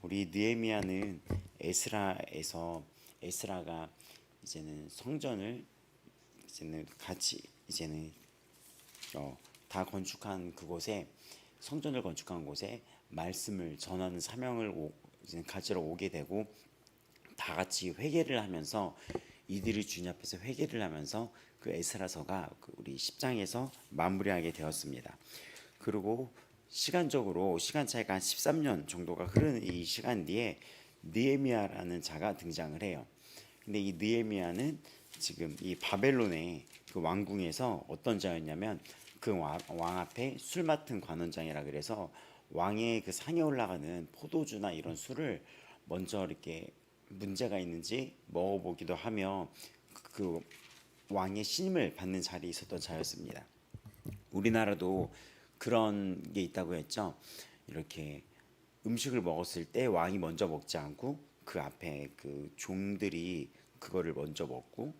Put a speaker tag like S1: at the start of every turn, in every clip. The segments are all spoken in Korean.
S1: 우리 느헤미야는 에스라에서 에스라가 이제는 성전을 이제는 같이 이제는 다 건축한 그곳에 성전을 건축한 곳에 말씀을 전하는 사명을 이제 가지러 오게 되고 다 같이 회개를 하면서 이들이 주님 앞에서 회개를 하면서 그 에스라서가 우리 10장에서 마무리하게 되었습니다. 그리고 시간적으로 시간 차이가 한 13년 정도가 흐르는 이 시간 뒤에 느헤미야라는 자가 등장을 해요. 근데 이 느헤미야는 지금 이 바벨론의 그 왕궁에서 어떤 자였냐면 그 왕 앞에 술 맡은 관원장이라 그래서 왕의 그 상에 올라가는 포도주나 이런 술을 먼저 이렇게 문제가 있는지 먹어보기도 하며 그 왕의 신임을 받는 자리에 있었던 자였습니다. 우리나라도 그런 게 있다고 했죠. 이렇게 음식을 먹었을 때 왕이 먼저 먹지 않고 그 앞에 그 종들이 그거를 먼저 먹고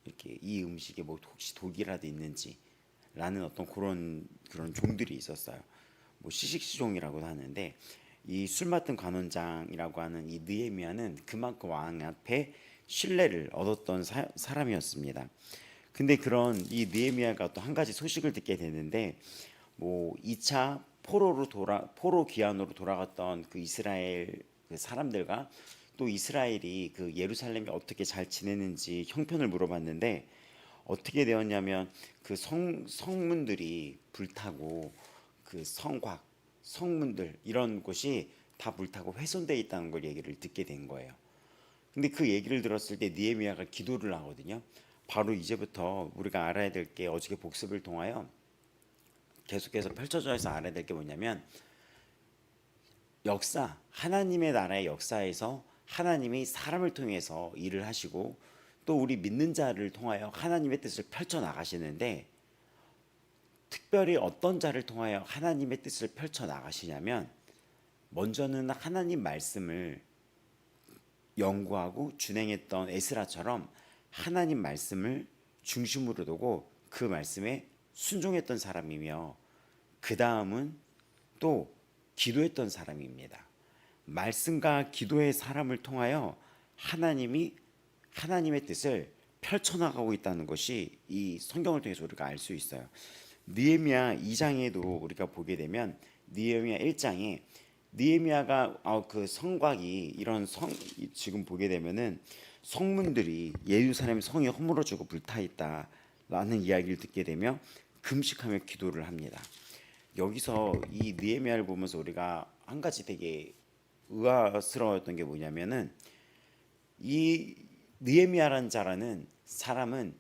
S1: 이렇게 이 음식에 뭐 혹시 독이라도 있는지 라는 어떤 그런 종들이 있었어요. 뭐 시식시종이라고도 하는데 이 술 맡은 관원장이라고 하는 이 느헤미야는 그만큼 왕 앞에 신뢰를 얻었던 사람이었습니다. 근데 그런 이 느헤미야가 또 한 가지 소식을 듣게 되는데 뭐 2차 포로 귀환으로 돌아갔던 그 이스라엘 그 사람들과 또 이스라엘이 그 예루살렘이 어떻게 잘 지내는지 형편을 물어봤는데 어떻게 되었냐면 그 성문들이 불타고 그 성문들 이런 곳이 다 불타고 훼손되어 있다는 걸 얘기를 듣게 된 거예요. 근데 그 얘기를 들었을 때 느헤미야가 기도를 하거든요. 바로 이제부터 우리가 알아야 될 게 어저께 복습을 통하여 계속해서 펼쳐져서 알아야 될 게 뭐냐면 하나님의 나라의 역사에서 하나님이 사람을 통해서 일을 하시고 또 우리 믿는 자를 통하여 하나님의 뜻을 펼쳐 나가시는데 특별히 어떤 자를 통하여 하나님의 뜻을 펼쳐 나가시냐면 먼저는 하나님 말씀을 연구하고 준행했던 에스라처럼 하나님 말씀을 중심으로 두고 그 말씀에 순종했던 사람이며 그 다음은 또 기도했던 사람입니다. 말씀과 기도의 사람을 통하여 하나님이 하나님의 뜻을 펼쳐나가고 있다는 것이 이 성경을 통해서 우리가 알 수 있어요. 느헤미야 2장에도 우리가 보게 되면 느헤미야 1장에 느헤미야가 그 성곽이 이런 지금 보게 되면은 성문들이 예루살렘 성이 허물어지고 불타 있다라는 이야기를 듣게 되며 금식하며 기도를 합니다. 여기서 이 느헤미야를 보면서 우리가 한 가지 되게 의아스러웠던 게 뭐냐면은 이 느헤미야라는 자라는 사람은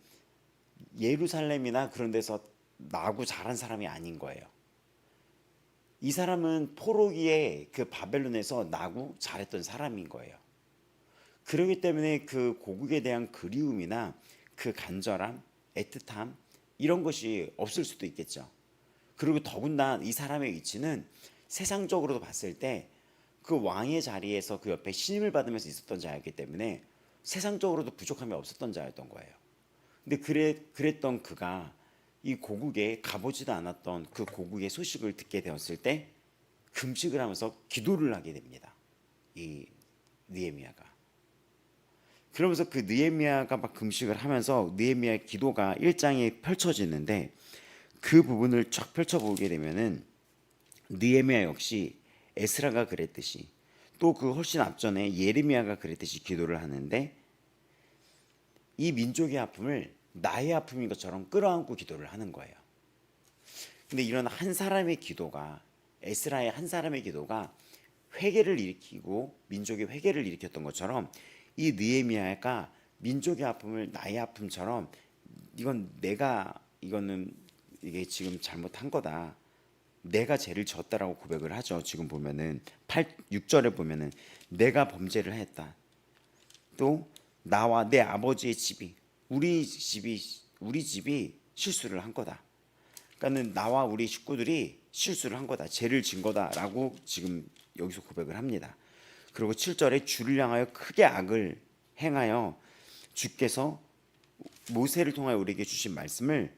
S1: 예루살렘이나 그런 데서 나고 자란 사람이 아닌 거예요. 이 사람은 포로기에 그 바벨론에서 나고 자랐던 사람인 거예요. 그렇기 때문에 그 고국에 대한 그리움이나 그 간절함, 애틋함 이런 것이 없을 수도 있겠죠. 그리고 더군다나 이 사람의 위치는 세상적으로도 봤을 때 그 왕의 자리에서 그 옆에 신임을 받으면서 있었던 자였기 때문에 세상적으로도 부족함이 없었던 자였던 거예요. 근데 그랬던 그가 이 고국에 가보지도 않았던 그 고국의 소식을 듣게 되었을 때 금식을 하면서 기도를 하게 됩니다. 이 느헤미야가. 그러면서 그 느헤미야가 막 금식을 하면서 느헤미야의 기도가 1장에 펼쳐지는데 그 부분을 쫙 펼쳐보게 되면은 느헤미야 역시 에스라가 그랬듯이 또 그 훨씬 앞전에 예레미야가 그랬듯이 기도를 하는데 이 민족의 아픔을 나의 아픔인 것처럼 끌어안고 기도를 하는 거예요. 근데 이런 한 사람의 기도가 에스라의 한 사람의 기도가 회개를 일으키고 민족의 회개를 일으켰던 것처럼 이 느헤미야가 민족의 아픔을 나의 아픔처럼 이거는 이게 지금 잘못한 거다. 내가 죄를 졌다라고 고백을 하죠. 지금 보면은 6절에 보면은 내가 범죄를 했다. 또 나와 내 아버지의 집이 우리 집이 실수를 한 거다. 그러니까는 나와 우리 식구들이 실수를 한 거다. 죄를 진 거다라고 지금 여기서 고백을 합니다. 그리고 7절에 주를 향하여 크게 악을 행하여 주께서 모세를 통하여 우리에게 주신 말씀을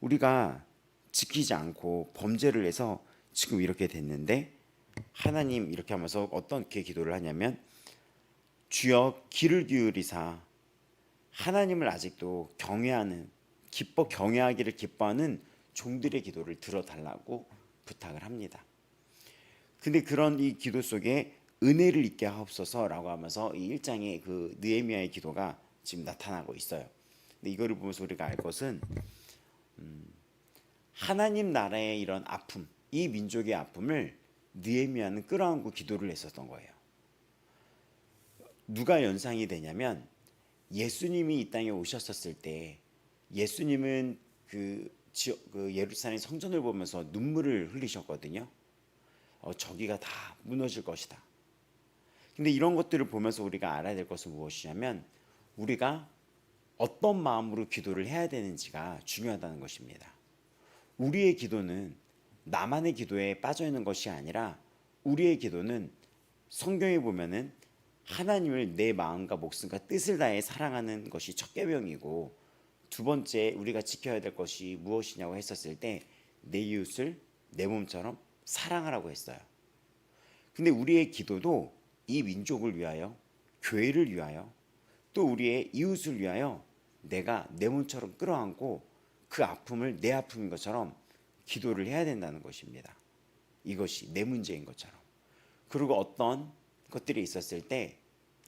S1: 우리가 지키지 않고 범죄를 해서 지금 이렇게 됐는데 하나님 이렇게 하면서 어떻게 기도를 하냐면 주여 귀를 기울이사 하나님을 아직도 경외하는 기뻐 경외하기를 기뻐하는 종들의 기도를 들어달라고 부탁을 합니다. 근데 그런 이 기도 속에 은혜를 입게 하옵소서라고 하면서 이 1장의 그 느헤미야의 기도가 지금 나타나고 있어요. 근데 이거를 보면서 우리가 알 것은 하나님 나라의 이런 아픔, 이 민족의 아픔을 느헤미야는 끌어안고 기도를 했었던 거예요. 누가 연상이 되냐면 예수님이 이 땅에 오셨었을 때 예수님은 그 예루살렘 성전을 보면서 눈물을 흘리셨거든요. 저기가 다 무너질 것이다. 근데 이런 것들을 보면서 우리가 알아야 될 것은 무엇이냐면 우리가 어떤 마음으로 기도를 해야 되는지가 중요하다는 것입니다. 우리의 기도는 나만의 기도에 빠져 있는 것이 아니라 우리의 기도는 성경에 보면은 하나님을 내 마음과 목숨과 뜻을 다해 사랑하는 것이 첫 계명이고 두 번째 우리가 지켜야 될 것이 무엇이냐고 했었을 때 내 이웃을 내 몸처럼 사랑하라고 했어요. 근데 우리의 기도도 이 민족을 위하여 교회를 위하여 또 우리의 이웃을 위하여 내가 내 몸처럼 끌어안고 그 아픔을 내 아픔인 것처럼 기도를 해야 된다는 것입니다. 이것이 내 문제인 것처럼. 그리고 어떤 것들이 있었을 때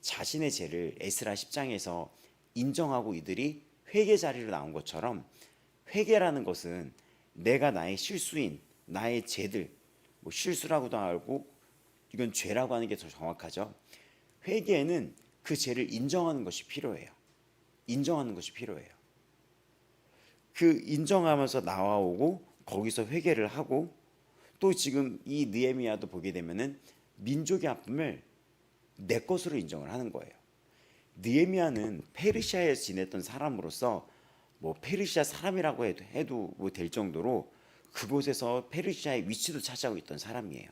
S1: 자신의 죄를 에스라 10장에서 인정하고 이들이 회개 자리로 나온 것처럼 회개라는 것은 내가 나의 실수인 나의 죄들 뭐 실수라고도 하고 이건 죄라고 하는 게 더 정확하죠. 회개에는 그 죄를 인정하는 것이 필요해요. 인정하는 것이 필요해요. 그 인정하면서 나와오고 거기서 회개를 하고 또 지금 이 느헤미야도 보게 되면은 민족의 아픔을 내 것으로 인정을 하는 거예요. 느헤미야는 페르시아에서 지냈던 사람으로서 뭐 페르시아 사람이라고 해도 뭐 될 정도로 그곳에서 페르시아의 위치도 차지하고 있던 사람이에요.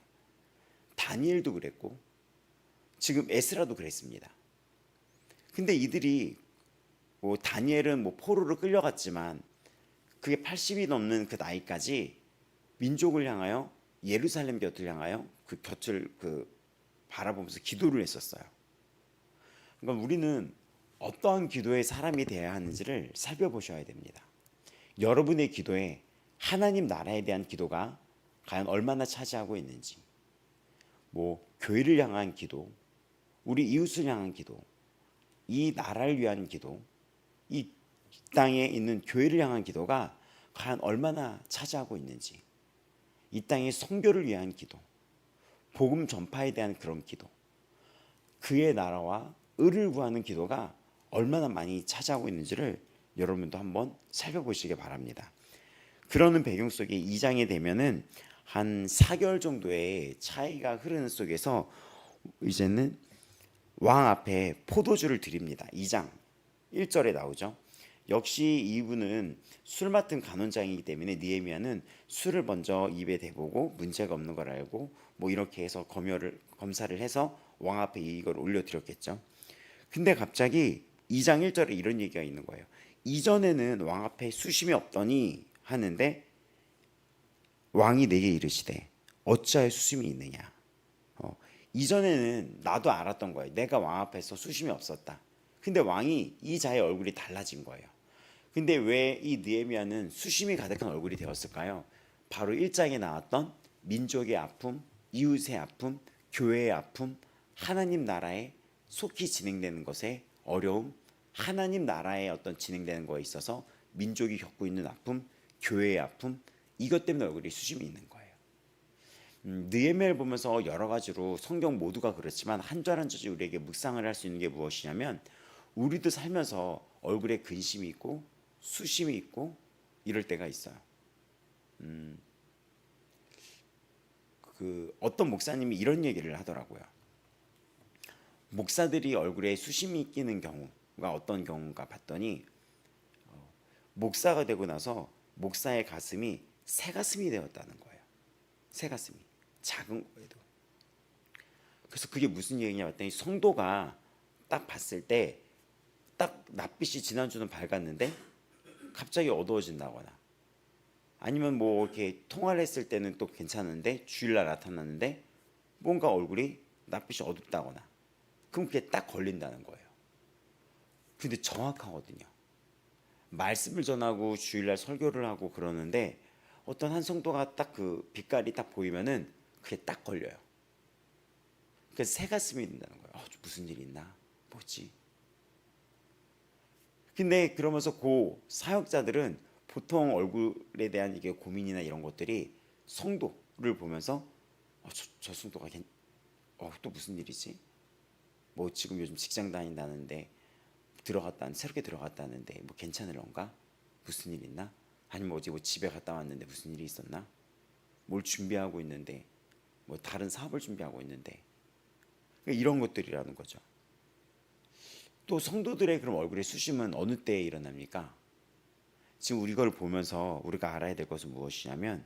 S1: 다니엘도 그랬고 지금 에스라도 그랬습니다. 근데 이들이 뭐 다니엘은 뭐 포로로 끌려갔지만 그게 80이 넘는 그 나이까지 민족을 향하여 예루살렘 곁을 향하여 그 곁을 바라보면서 기도를 했었어요. 그러니까 우리는 어떠한 기도의 사람이 되어야 하는지를 살펴보셔야 됩니다. 여러분의 기도에 하나님 나라에 대한 기도가 과연 얼마나 차지하고 있는지, 뭐 교회를 향한 기도, 우리 이웃을 향한 기도, 이 나라를 위한 기도, 이 땅에 있는 교회를 향한 기도가 과연 얼마나 차지하고 있는지, 이 땅의 선교를 위한 기도, 복음 전파에 대한 그런 기도, 그의 나라와 의를 구하는 기도가 얼마나 많이 차지하고 있는지를 여러분도 한번 살펴보시기 바랍니다. 그러는 배경 속에 2장에 되면은 한 4개월 정도의 차이가 흐르는 속에서 이제는 왕 앞에 포도주를 드립니다. 2장 1절에 나오죠. 역시 이분은 술 맡은 간원장이기 때문에 느헤미야는 술을 먼저 입에 대보고 문제가 없는 걸 알고 뭐 이렇게 해서 검사를 해서 왕 앞에 이걸 올려드렸겠죠. 근데 갑자기 2장 1절에 이런 얘기가 있는 거예요. 이전에는 왕 앞에 수심이 없더니 하는데 왕이 내게 이르시되 어찌하여 수심이 있느냐. 이전에는 나도 알았던 거예요. 내가 왕 앞에서 수심이 없었다. 근데 왕이 이 자의 얼굴이 달라진 거예요. 근데 왜 이 느헤미야는 수심이 가득한 얼굴이 되었을까요? 바로 1장에 나왔던 민족의 아픔, 이웃의 아픔, 교회의 아픔, 하나님 나라에 속히 진행되는 것에 어려움, 하나님 나라의 어떤 진행되는 거에 있어서 민족이 겪고 있는 아픔, 교회의 아픔, 이것 때문에 얼굴이 수심이 있는 거예요. 느헤미야를 보면서 여러 가지로 성경 모두가 그렇지만 한 절 한 절이 우리에게 묵상을 할 수 있는 게 무엇이냐면 우리도 살면서 얼굴에 근심이 있고 수심이 있고 이럴 때가 있어요. 어떤 목사님이 이런 얘기를 하더라고요. 목사들이 얼굴에 수심이 끼는 경우가 어떤 경우인가 봤더니 목사가 되고 나서 목사의 가슴이 새 가슴이 되었다는 거예요. 새 가슴이 작은 거에도. 그래서 그게 무슨 얘기냐 봤더니 성도가 딱 봤을 때 딱 낯빛이 지난주는 밝았는데 갑자기 어두워진다거나 아니면 뭐 이렇게 통화를 했을 때는 또 괜찮은데 주일날 나타났는데 뭔가 얼굴이 낯빛이 어둡다거나 그럼 그게 딱 걸린다는 거예요. 근데 정확하거든요. 말씀을 전하고 주일날 설교를 하고 그러는데 어떤 한 성도가 딱 그 빛깔이 딱 보이면은 그게 딱 걸려요. 그래서 새 가슴이 된다는 거예요. 무슨 일 있나? 뭐지? 근데 그러면서 그 사역자들은 보통 얼굴에 대한 이게 고민이나 이런 것들이 성도를 보면서 저 성도가 또 무슨 일이지? 뭐 지금 요즘 직장 다닌다는데 새롭게 들어갔다는데 뭐 괜찮을런가? 무슨 일 있나? 아니면 어제 뭐 집에 갔다 왔는데 무슨 일이 있었나? 뭘 준비하고 있는데 뭐 다른 사업을 준비하고 있는데 이런 것들이라는 거죠. 또 성도들의 그런 얼굴의 수심은 어느 때에 일어납니까? 지금 우리 걸 보면서 우리가 알아야 될 것은 무엇이냐면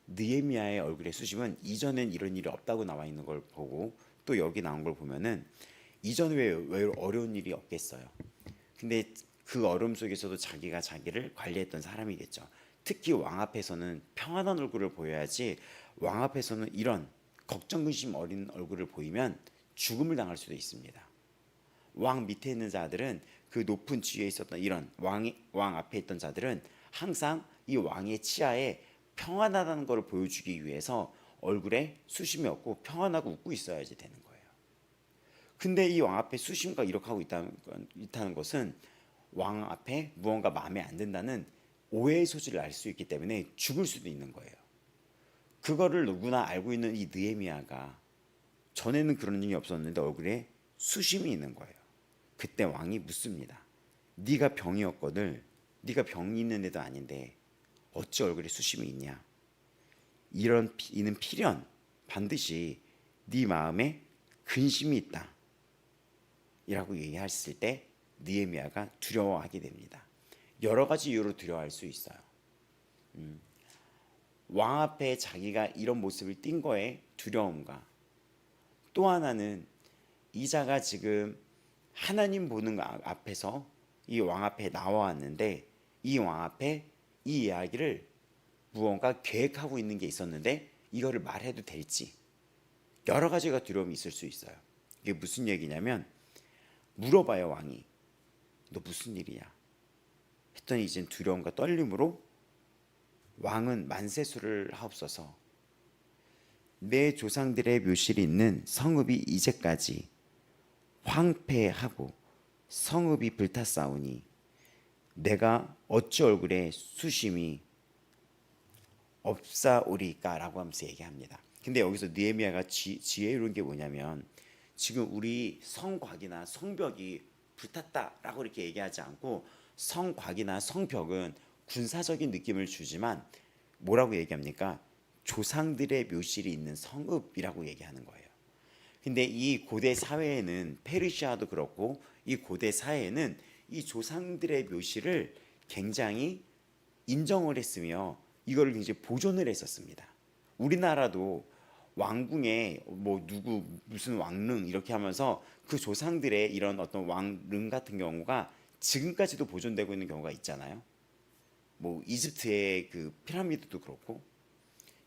S1: 느헤미야의 얼굴의 수심은 이전엔 이런 일이 없다고 나와 있는 걸 보고 또 여기 나온 걸 보면은 이전에 왜 어려운 일이 없겠어요. 근데 그 어려움 속에서도 자기가 자기를 관리했던 사람이겠죠. 특히 왕 앞에서는 평안한 얼굴을 보여야지 왕 앞에서는 이런 걱정 근심 어린 얼굴을 보이면 죽음을 당할 수도 있습니다. 왕 밑에 있는 자들은 그 높은 지위에 있었던 이런 왕 앞에 있던 자들은 항상 이 왕의 치하에 평안하다는 것을 보여주기 위해서 얼굴에 수심이 없고 평안하고 웃고 있어야지 되는 거예요. 근데 이 왕 앞에 수심과 이렇게 하고 있다는 것은 왕 앞에 무언가 마음에 안 든다는 오해의 소지를 알 수 있기 때문에 죽을 수도 있는 거예요. 그거를 누구나 알고 있는 이 느헤미야가 전에는 그런 일이 없었는데 얼굴에 수심이 있는 거예요. 그때 왕이 묻습니다. 네가 병이었거늘 네가 병이 있는 애도 아닌데 어찌 얼굴에 수심이 있냐? 이는 필연 반드시 네 마음에 근심이 있다. 이라고 얘기했을 때 느헤미야가 두려워하게 됩니다. 여러 가지 이유로 두려워할 수 있어요. 왕 앞에 자기가 이런 모습을 띈 거에 두려움과 또 하나는 이자가 지금 하나님 보는 앞에서 이 왕 앞에 나와왔는데 이 왕 앞에 이 이야기를 무언가 계획하고 있는 게 있었는데 이거를 말해도 될지 여러 가지가 두려움이 있을 수 있어요. 이게 무슨 얘기냐면 물어봐요. 왕이 너 무슨 일이야? 했더니 이젠 두려움과 떨림으로 왕은 만세수를 하옵소서. 내 조상들의 묘실이 있는 성읍이 이제까지 황폐하고 성읍이 불탔사오니 내가 어찌 얼굴에 수심이 없사오리까라고 하면서 얘기합니다. 근데 여기서 느헤미야가 지혜로운 게 뭐냐면 지금 우리 성곽이나 성벽이 불탔다라고 이렇게 얘기하지 않고 성곽이나 성벽은 군사적인 느낌을 주지만 뭐라고 얘기합니까? 조상들의 묘실이 있는 성읍이라고 얘기하는 거예요. 근데 이 고대 사회에는 페르시아도 그렇고 이 고대 사회에는 이 조상들의 묘실을 굉장히 인정을 했으며 이걸 굉장히 보존을 했었습니다. 우리나라도 왕궁에 뭐 누구 무슨 왕릉 이렇게 하면서 그 조상들의 이런 어떤 왕릉 같은 경우가 지금까지도 보존되고 있는 경우가 있잖아요. 뭐 이집트의 그 피라미드도 그렇고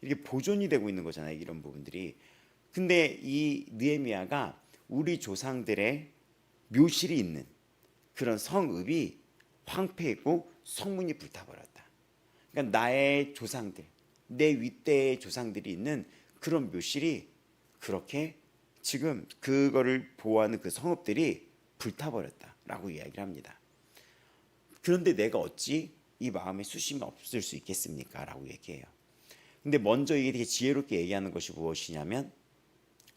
S1: 이렇게 보존이 되고 있는 거잖아요. 이런 부분들이. 근데 이 느헤미야가 우리 조상들의 묘실이 있는 그런 성읍이 황폐했고 성문이 불타버렸다. 그러니까 나의 조상들, 내 윗대의 조상들이 있는 그런 묘실이 그렇게 지금 그거를 보호하는 그 성읍들이 불타버렸다라고 이야기를 합니다. 그런데 내가 어찌 이 마음에 수심이 없을 수 있겠습니까? 라고 얘기해요. 근데 먼저 이게 되게 지혜롭게 얘기하는 것이 무엇이냐면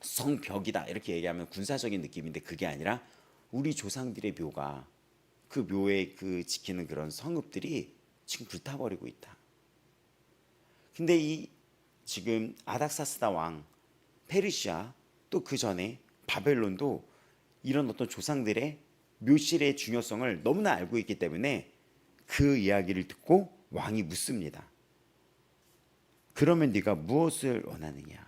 S1: 성벽이다 이렇게 얘기하면 군사적인 느낌인데 그게 아니라 우리 조상들의 묘가 그 묘에 그 지키는 그런 성읍들이 지금 불타버리고 있다. 근데 이 지금 아닥사스다 왕 페르시아 또 그 전에 바벨론도 이런 어떤 조상들의 묘실의 중요성을 너무나 알고 있기 때문에 그 이야기를 듣고 왕이 묻습니다. 그러면 네가 무엇을 원하느냐?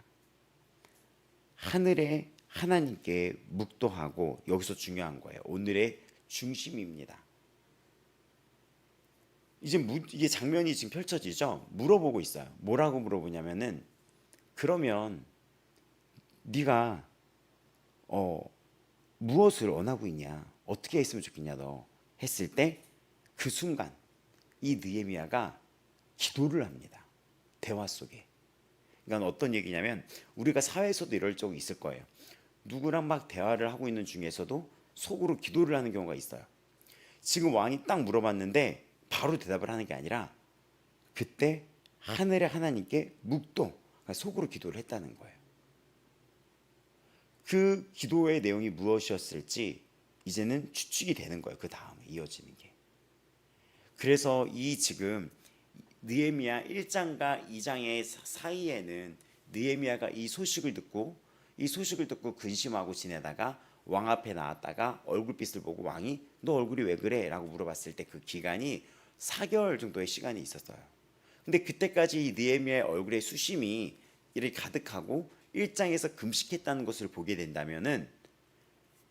S1: 하늘의 하나님께 묵도하고 여기서 중요한 거예요. 오늘의 중심입니다. 이게 장면이 지금 펼쳐지죠. 물어보고 있어요. 뭐라고 물어보냐면은 그러면 네가 무엇을 원하고 있냐, 어떻게 했으면 좋겠냐 너 했을 때 그 순간 이 느헤미야가 기도를 합니다. 대화 속에. 그러니까 어떤 얘기냐면 우리가 사회에서도 이럴 적이 있을 거예요. 누구랑 막 대화를 하고 있는 중에서도 속으로 기도를 하는 경우가 있어요. 지금 왕이 딱 물어봤는데 바로 대답을 하는 게 아니라 그때 하늘의 하나님께 묵도, 그러니까 속으로 기도를 했다는 거예요. 그 기도의 내용이 무엇이었을지 이제는 추측이 되는 거예요. 그 다음에 이어지는 게. 그래서 이 지금 느헤미야 1장과 2장의 사이에는 느헤미야가 이 소식을 듣고 근심하고 지내다가 왕 앞에 나왔다가 얼굴빛을 보고 왕이 너 얼굴이 왜 그래? 라고 물어봤을 때 그 기간이 4개월 정도의 시간이 있었어요. 근데 그때까지 이 느헤미야의 얼굴에 수심이 이렇게 가득하고 1장에서 금식했다는 것을 보게 된다면은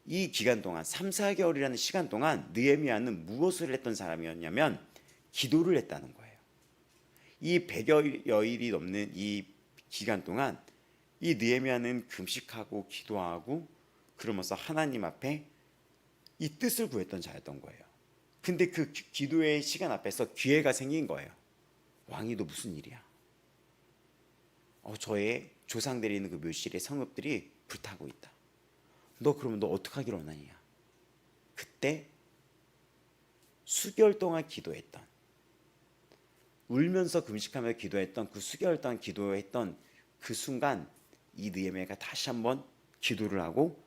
S1: 이 기간 동안 3, 4개월이라는 시간 동안 느헤미야는 무엇을 했던 사람이었냐면 기도를 했다는 거예요. 이 100여 일이 넘는 이 기간 동안 이 느헤미야는 금식하고 기도하고 그러면서 하나님 앞에 이 뜻을 구했던 자였던 거예요. 근데 그 기도의 시간 앞에서 기회가 생긴 거예요. 왕이 너 무슨 일이야? 저의 조상들이 있는 그 묘실의 성읍들이 불타고 있다. 너 그러면 너 어떻게 하기를 원하냐? 그때 수개월 동안 기도했던, 울면서 금식하며 기도했던 그 수개월 동안 기도했던 그 순간 이 느헤미야가 다시 한번 기도를 하고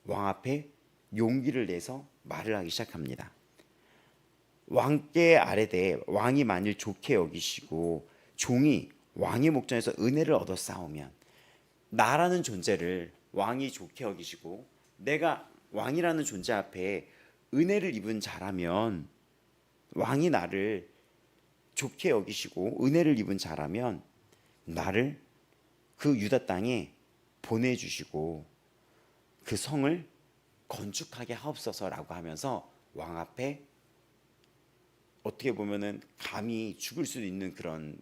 S1: 왕 앞에 용기를 내서 말을 하기 시작합니다. 왕께 아뢰되 왕이 만일 좋게 여기시고 종이 왕의 목전에서 은혜를 얻어 싸우면, 나라는 존재를 왕이 좋게 여기시고 내가 왕이라는 존재 앞에 은혜를 입은 자라면, 왕이 나를 좋게 여기시고 은혜를 입은 자라면 나를 그 유다 땅에 보내주시고 그 성을 건축하게 하옵소서라고 하면서 왕 앞에 어떻게 보면은 감히 죽을 수도 있는 그런,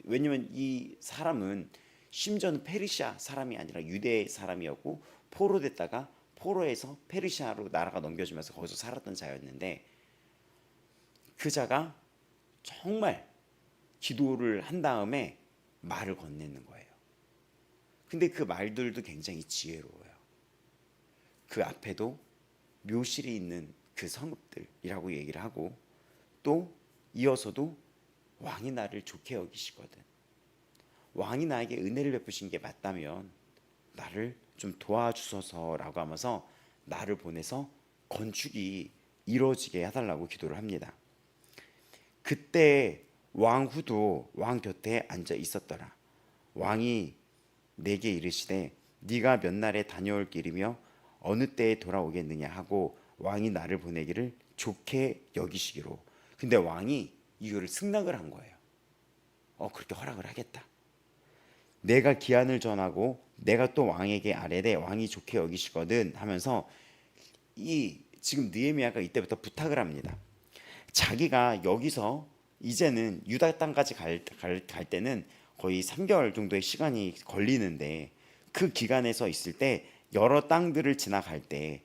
S1: 왜냐면 이 사람은 심지어는 페르시아 사람이 아니라 유대 사람이었고 포로됐다가 포로에서 페르시아로 나라가 넘겨지면서 거기서 살았던 자였는데 그 자가 정말 기도를 한 다음에 말을 건네는 거예요. 근데 그 말들도 굉장히 지혜로워요. 그 앞에도 묘실이 있는 그 성읍들이라고 얘기를 하고 또 이어서도 왕이 나를 좋게 여기시거든, 왕이 나에게 은혜를 베푸신 게 맞다면 나를 좀 도와주소서라고 하면서 나를 보내서 건축이 이루어지게 해달라고 기도를 합니다. 그때 왕후도 왕 곁에 앉아 있었더라. 왕이 내게 이르시되 네가 몇 날에 다녀올 길이며 어느 때에 돌아오겠느냐 하고 왕이 나를 보내기를 좋게 여기시기로. 근데 왕이 이거를 승낙을 한 거예요. 그렇게 허락을 하겠다. 내가 기한을 전하고 내가 또 왕에게 아뢰되 왕이 좋게 여기시거든 하면서 이 지금 느헤미야가 이때부터 부탁을 합니다. 자기가 여기서 이제는 유다 땅까지 갈 때는 거의 3개월 정도의 시간이 걸리는데 그 기간에서 있을 때 여러 땅들을 지나갈 때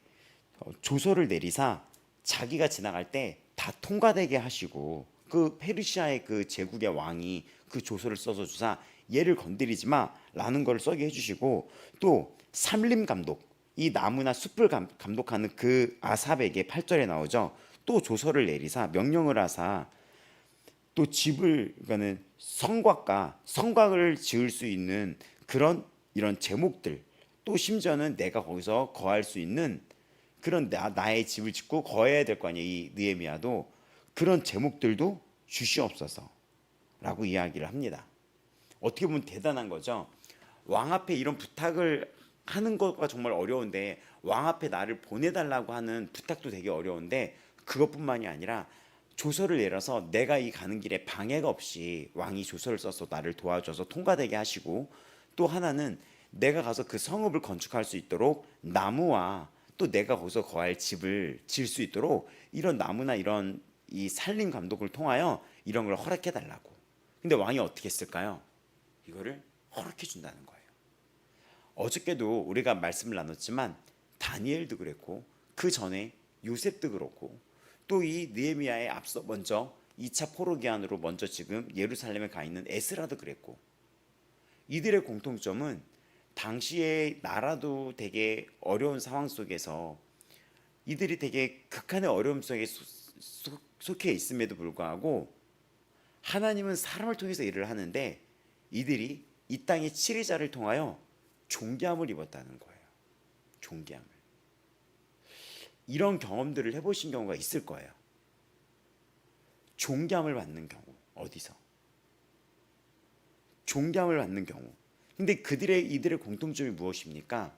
S1: 조서를 내리사 자기가 지나갈 때 다 통과되게 하시고 그 페르시아의 그 제국의 왕이 그 조서를 써서 주사 얘를 건드리지 마라는 걸 써게 해주시고 또 산림 감독, 이 나무나 숲을 감독하는 그 아삽에게 8절에 나오죠. 또 조서를 내리사 명령을 하사 또 집을, 그러니까는 성곽을 지을 수 있는 그런 이런 제목들, 또 심지어는 내가 거기서 거할 수 있는 그런 나의 집을 짓고 거해야 될 거 아니에요. 이 느헤미야도 그런 제목들도 주시옵소서라고 이야기를 합니다. 어떻게 보면 대단한 거죠. 왕 앞에 이런 부탁을 하는 것가 정말 어려운데 왕 앞에 나를 보내달라고 하는 부탁도 되게 어려운데 그것뿐만이 아니라 조서를 내려서 내가 이 가는 길에 방해가 없이 왕이 조서를 써서 나를 도와줘서 통과되게 하시고 또 하나는 내가 가서 그 성읍을 건축할 수 있도록 나무와 또 내가 거기서 거할 집을 지을 수 있도록 이런 나무나 이런 이 산림 감독을 통하여 이런 걸 허락해 달라고. 근데 왕이 어떻게 했을까요? 이거를 허락해 준다는 거예요. 어저께도 우리가 말씀을 나눴지만 다니엘도 그랬고 그 전에 요셉도 그렇고 또 이 느헤미야의 앞서 먼저 2차 포로 기한으로 먼저 지금 예루살렘에 가 있는 에스라도 그랬고 이들의 공통점은 당시의 나라도 되게 어려운 상황 속에서 이들이 되게 극한의 어려움 속에 속해 있음에도 불구하고 하나님은 사람을 통해서 일을 하는데 이들이 이 땅의 치리자를 통하여 존귀함을 입었다는 거예요. 존귀함을. 이런 경험들을 해보신 경우가 있을 거예요. 존귀함을 받는 경우. 어디서? 존귀함을 받는 경우. 근데 이들의 공통점이 무엇입니까?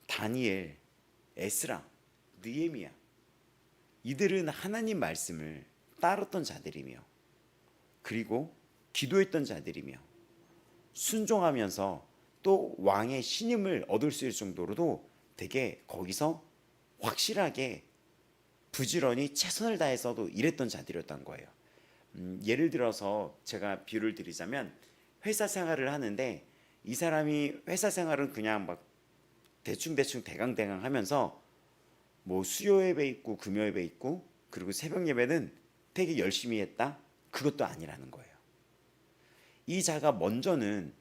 S1: 다니엘, 에스라, 느헤미야. 이들은 하나님 말씀을 따랐던 자들이며 그리고 기도했던 자들이며 순종하면서 또 왕의 신임을 얻을 수 있을 정도로도 되게 거기서 확실하게 부지런히 최선을 다해서도 일했던 자들이었던 거예요. 예를 들어서 제가 비유를 드리자면 회사 생활을 하는데 이 사람이 회사 생활은 그냥 막 대충대충 대강대강 하면서 뭐 수요 예배 있고 금요 예배 있고 그리고 새벽 예배는 되게 열심히 했다? 그것도 아니라는 거예요. 이 자가 먼저는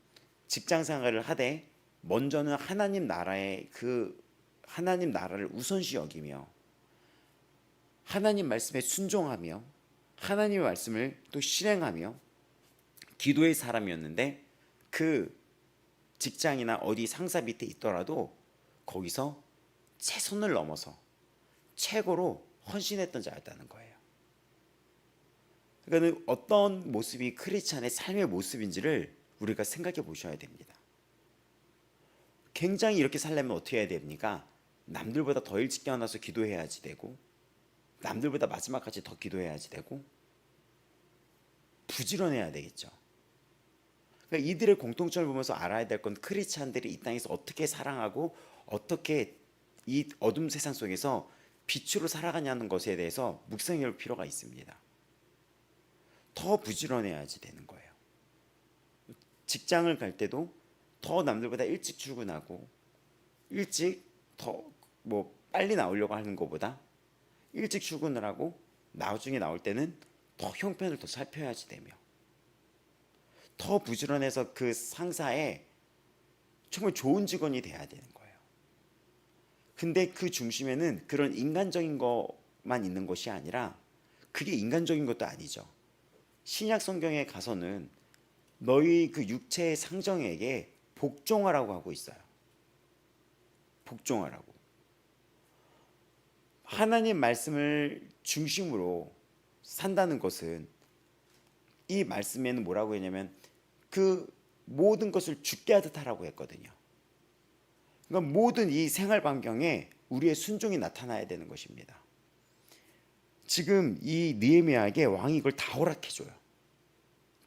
S1: 직장 생활을 하되 먼저는 하나님 나라의 하나님 나라를 우선시 여기며 하나님 말씀에 순종하며 하나님의 말씀을 또 실행하며 기도의 사람이었는데 그 직장이나 어디 상사 밑에 있더라도 거기서 최선을 넘어서 최고로 헌신했던 자였다는 거예요. 그러니까 어떤 모습이 크리스찬의 삶의 모습인지를 우리가 생각해 보셔야 됩니다. 굉장히 이렇게 살려면 어떻게 해야 됩니까? 남들보다 더 일찍 깨어나서 기도해야지 되고 남들보다 마지막까지 더 기도해야지 되고 부지런해야 되겠죠. 그러니까 이들의 공통점을 보면서 알아야 될 건 크리스찬들이 이 땅에서 어떻게 사랑하고 어떻게 이 어둠 세상 속에서 빛으로 살아가냐는 것에 대해서 묵상해볼 필요가 있습니다. 더 부지런해야지 되는 거예요. 직장을 갈 때도 더 남들보다 일찍 출근하고 일찍 더 뭐 빨리 나오려고 하는 것보다 일찍 출근을 하고 나중에 나올 때는 더 형편을 더 살펴야지 되며 더 부지런해서 그 상사에 정말 좋은 직원이 돼야 되는 거예요. 근데 그 중심에는 그런 인간적인 것만 있는 것이 아니라 그게 인간적인 것도 아니죠. 신약 성경에 가서는 너희 그 육체의 상정에게 복종하라고 하고 있어요. 복종하라고. 하나님 말씀을 중심으로 산다는 것은 이 말씀에는 뭐라고 했냐면 그 모든 것을 죽게 하듯 하라고 했거든요. 그러니까 모든 이 생활 반경에 우리의 순종이 나타나야 되는 것입니다. 지금 이 느헤미야에게 왕이 이걸 다 허락해줘요.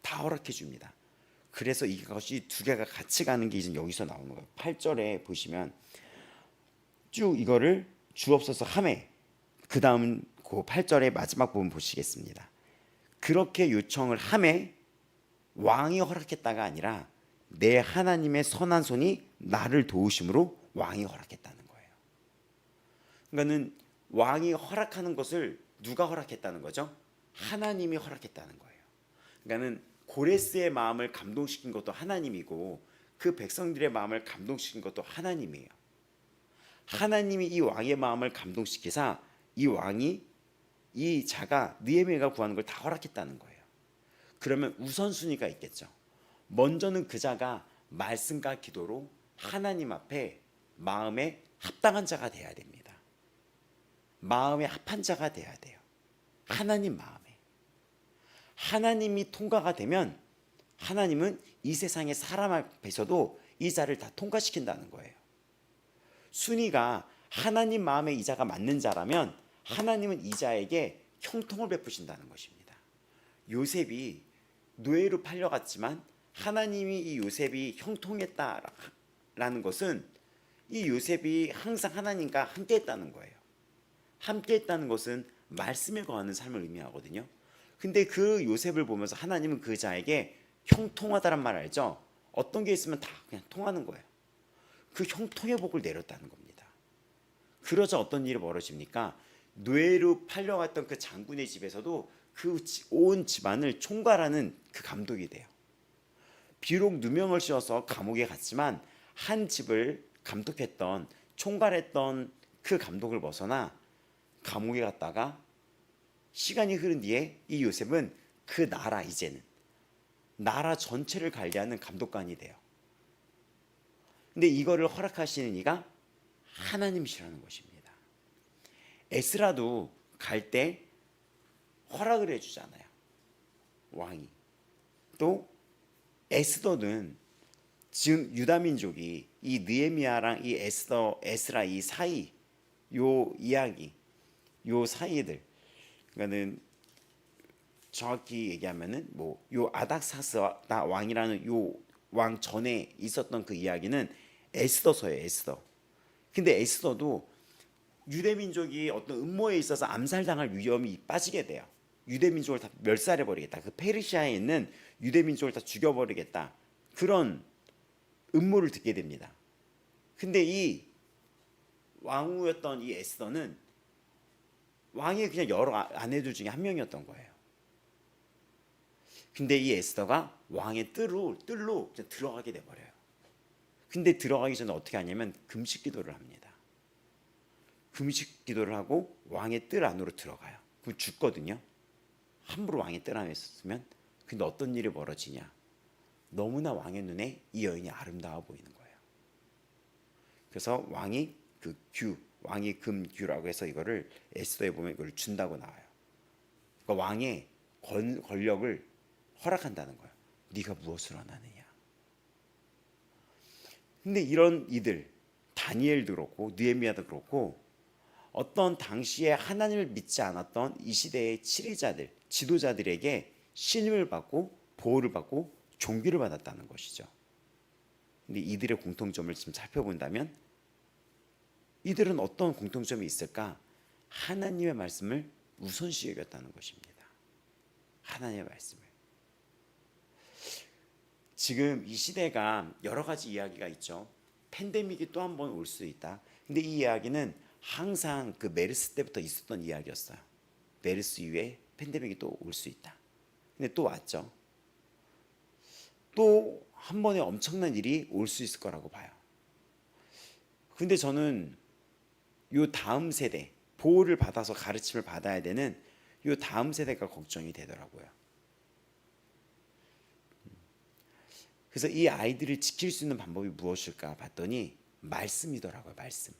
S1: 다 허락해줍니다. 그래서 이것이 두 개가 같이 가는 게 이제 여기서 나오는 거예요. 8절에 보시면 쭉 이거를 주옵소서 하매 그 다음 그 8절의 마지막 부분 보시겠습니다. 그렇게 요청을 하매 왕이 허락했다가 아니라 내 하나님의 선한 손이 나를 도우심으로 왕이 허락했다는 거예요. 그러니까는 왕이 허락하는 것을 누가 허락했다는 거죠? 하나님이 허락했다는 거예요. 그러니까는 고레스의 마음을 감동시킨 것도 하나님이고 그 백성들의 마음을 감동시킨 것도 하나님이에요. 하나님이 이 왕의 마음을 감동시키사 이 왕이 이 자가 느헤미야가 구하는 걸 다 허락했다는 거예요. 그러면 우선순위가 있겠죠. 먼저는 그 자가 말씀과 기도로 하나님 앞에 마음에 합당한 자가 돼야 됩니다. 마음에 합한 자가 돼야 돼요. 하나님 마음에. 하나님이 통과가 되면 하나님은 이 세상의 사람 앞에서도 이 자를 다 통과시킨다는 거예요. 순위가 하나님 마음에 이 자가 맞는 자라면 하나님은 이 자에게 형통을 베푸신다는 것입니다. 요셉이 노예로 팔려갔지만 하나님이 이 요셉이 형통했다라는 것은 이 요셉이 항상 하나님과 함께했다는 거예요. 함께했다는 것은 말씀에 거하는 삶을 의미하거든요. 근데 그 요셉을 보면서 하나님은 그 자에게 형통하다란 말 알죠? 어떤 게 있으면 다 그냥 통하는 거예요. 그 형통의 복을 내렸다는 겁니다. 그러자 어떤 일이 벌어집니까? 노예로 팔려갔던 그 장군의 집에서도 그 온 집안을 총괄하는 그 감독이 돼요. 비록 누명을 씌워서 감옥에 갔지만 한 집을 감독했던 총괄했던 그 감독을 벗어나 감옥에 갔다가 시간이 흐른 뒤에 이 요셉은 그 나라, 이제는 나라 전체를 관리하는 감독관이 돼요. 근데 이거를 허락하시는 이가 하나님이시라는 것입니다. 에스라도 갈 때 허락을 해주잖아요, 왕이. 또 에스더는 지금 유다 민족이 이 느헤미야랑 이 에스라 이 사이, 요 이야기, 요 사이들, 그러니까는 정확히 얘기하면은 뭐 요 아닥사스다 왕이라는 요 왕 전에 있었던 그 이야기는 에스더서예요, 에스더. 근데 에스더도 유대 민족이 어떤 음모에 있어서 암살당할 위험이 빠지게 돼요. 유대 민족을 다 멸살해 버리겠다. 그 페르시아에 있는 유대 민족을 다 죽여 버리겠다. 그런 음모를 듣게 됩니다. 근데 이 왕후였던 이 에스더는 왕의 그냥 여러 아내들 중에 한 명이었던 거예요. 근데 이 에스더가 왕의 뜰로 들어가게 돼 버려요. 근데 들어가기 전에 어떻게 하냐면 금식 기도를 합니다. 금식 기도를 하고 왕의 뜰 안으로 들어가요. 그럼 죽거든요. 함부로 왕의 뜰 안에 있었으면. 근데 어떤 일이 벌어지냐? 너무나 왕의 눈에 이 여인이 아름다워 보이는 거예요. 그래서 왕이 왕이 금규라고 해서 이거를 에스더에 보면 이걸 준다고 나와요. 그러니까 왕의 권력을 허락한다는 거예요. 네가 무엇을 원하느냐. 근데 이런 이들, 다니엘도 그렇고 느헤미야도 그렇고 어떤 당시에 하나님을 믿지 않았던 이 시대의 치리자들, 지도자들에게 신임을 받고 보호를 받고 존귀를 받았다는 것이죠. 근데 이들의 공통점을 지금 살펴본다면 이들은 어떤 공통점이 있을까? 하나님의 말씀을 우선시 여겼다는 것입니다. 하나님의 말씀을. 지금 이 시대가 여러 가지 이야기가 있죠. 팬데믹이 또 한 번 올 수 있다. 근데 이 이야기는 항상 그 메르스 때부터 있었던 이야기였어요. 메르스 이후에 팬데믹이 또 올 수 있다. 근데 또 왔죠. 또 한 번에 엄청난 일이 올 수 있을 거라고 봐요. 근데 저는 요 다음 세대, 보호를 받아서 가르침을 받아야 되는 요 다음 세대가 걱정이 되더라고요. 그래서 이 아이들을 지킬 수 있는 방법이 무엇일까 봤더니 말씀이더라고요. 말씀.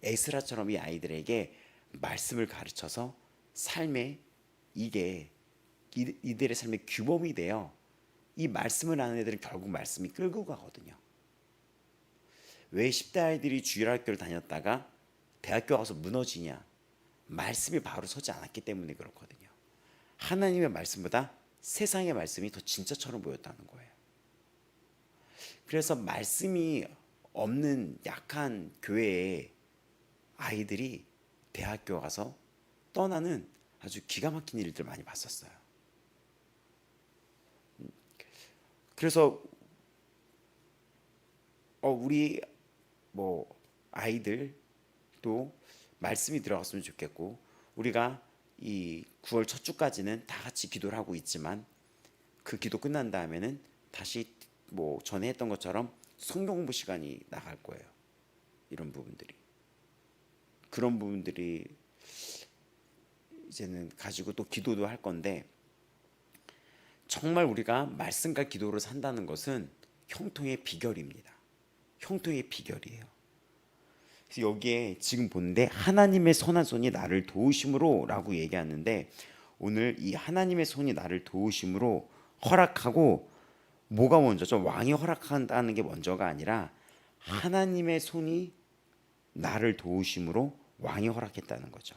S1: 에스라처럼 이 아이들에게 말씀을 가르쳐서 삶에 이게 이들의 삶의 규범이 되어 이 말씀을 아는 애들은 결국 말씀이 끌고 가거든요. 왜 10대 아이들이 주일학교를 다녔다가 대학교 가서 무너지냐? 말씀이 바로 서지 않았기 때문에 그렇거든요. 하나님의 말씀보다 세상의 말씀이 더 진짜처럼 보였다는 거예요. 그래서 말씀이 없는 약한 교회에 아이들이 대학교 가서 떠나는 아주 기가 막힌 일들 많이 봤었어요. 그래서 우리 뭐 아이들도 말씀이 들어갔으면 좋겠고, 우리가 이 9월 첫 주까지는 다 같이 기도를 하고 있지만 그 기도 끝난 다음에는 다시 뭐 전에 했던 것처럼 성경 공부 시간이 나갈 거예요. 이런 부분들이, 그런 부분들이 이제는 가지고 또 기도도 할 건데, 정말 우리가 말씀과 기도로 산다는 것은 형통의 비결입니다. 형통의 비결이에요. 그래서 여기에 지금 보는데 하나님의 선한 손이 나를 도우심으로 라고 얘기하는데, 오늘 이 하나님의 손이 나를 도우심으로 허락하고, 뭐가 먼저죠? 왕이 허락한다는 게 먼저가 아니라 하나님의 손이 나를 도우심으로 왕이 허락했다는 거죠.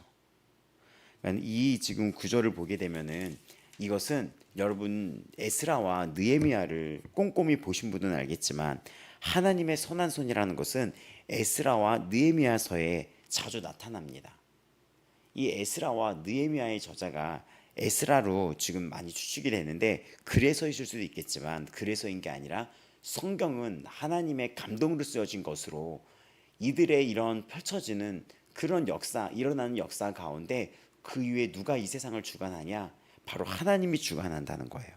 S1: 그러니까 이 지금 구절을 보게 되면은 이것은 여러분 에스라와 느헤미야를 꼼꼼히 보신 분은 알겠지만 하나님의 선한 손이라는 것은 에스라와 느헤미야서에 자주 나타납니다. 이 에스라와 느헤미야의 저자가 에스라로 지금 많이 추측이 되는데 그래서이실 수도 있겠지만 그래서인 게 아니라 성경은 하나님의 감동으로 쓰여진 것으로 이들의 이런 펼쳐지는 그런 역사, 일어나는 역사 가운데 그 이후에 누가 이 세상을 주관하냐? 바로 하나님이 주관한다는 거예요.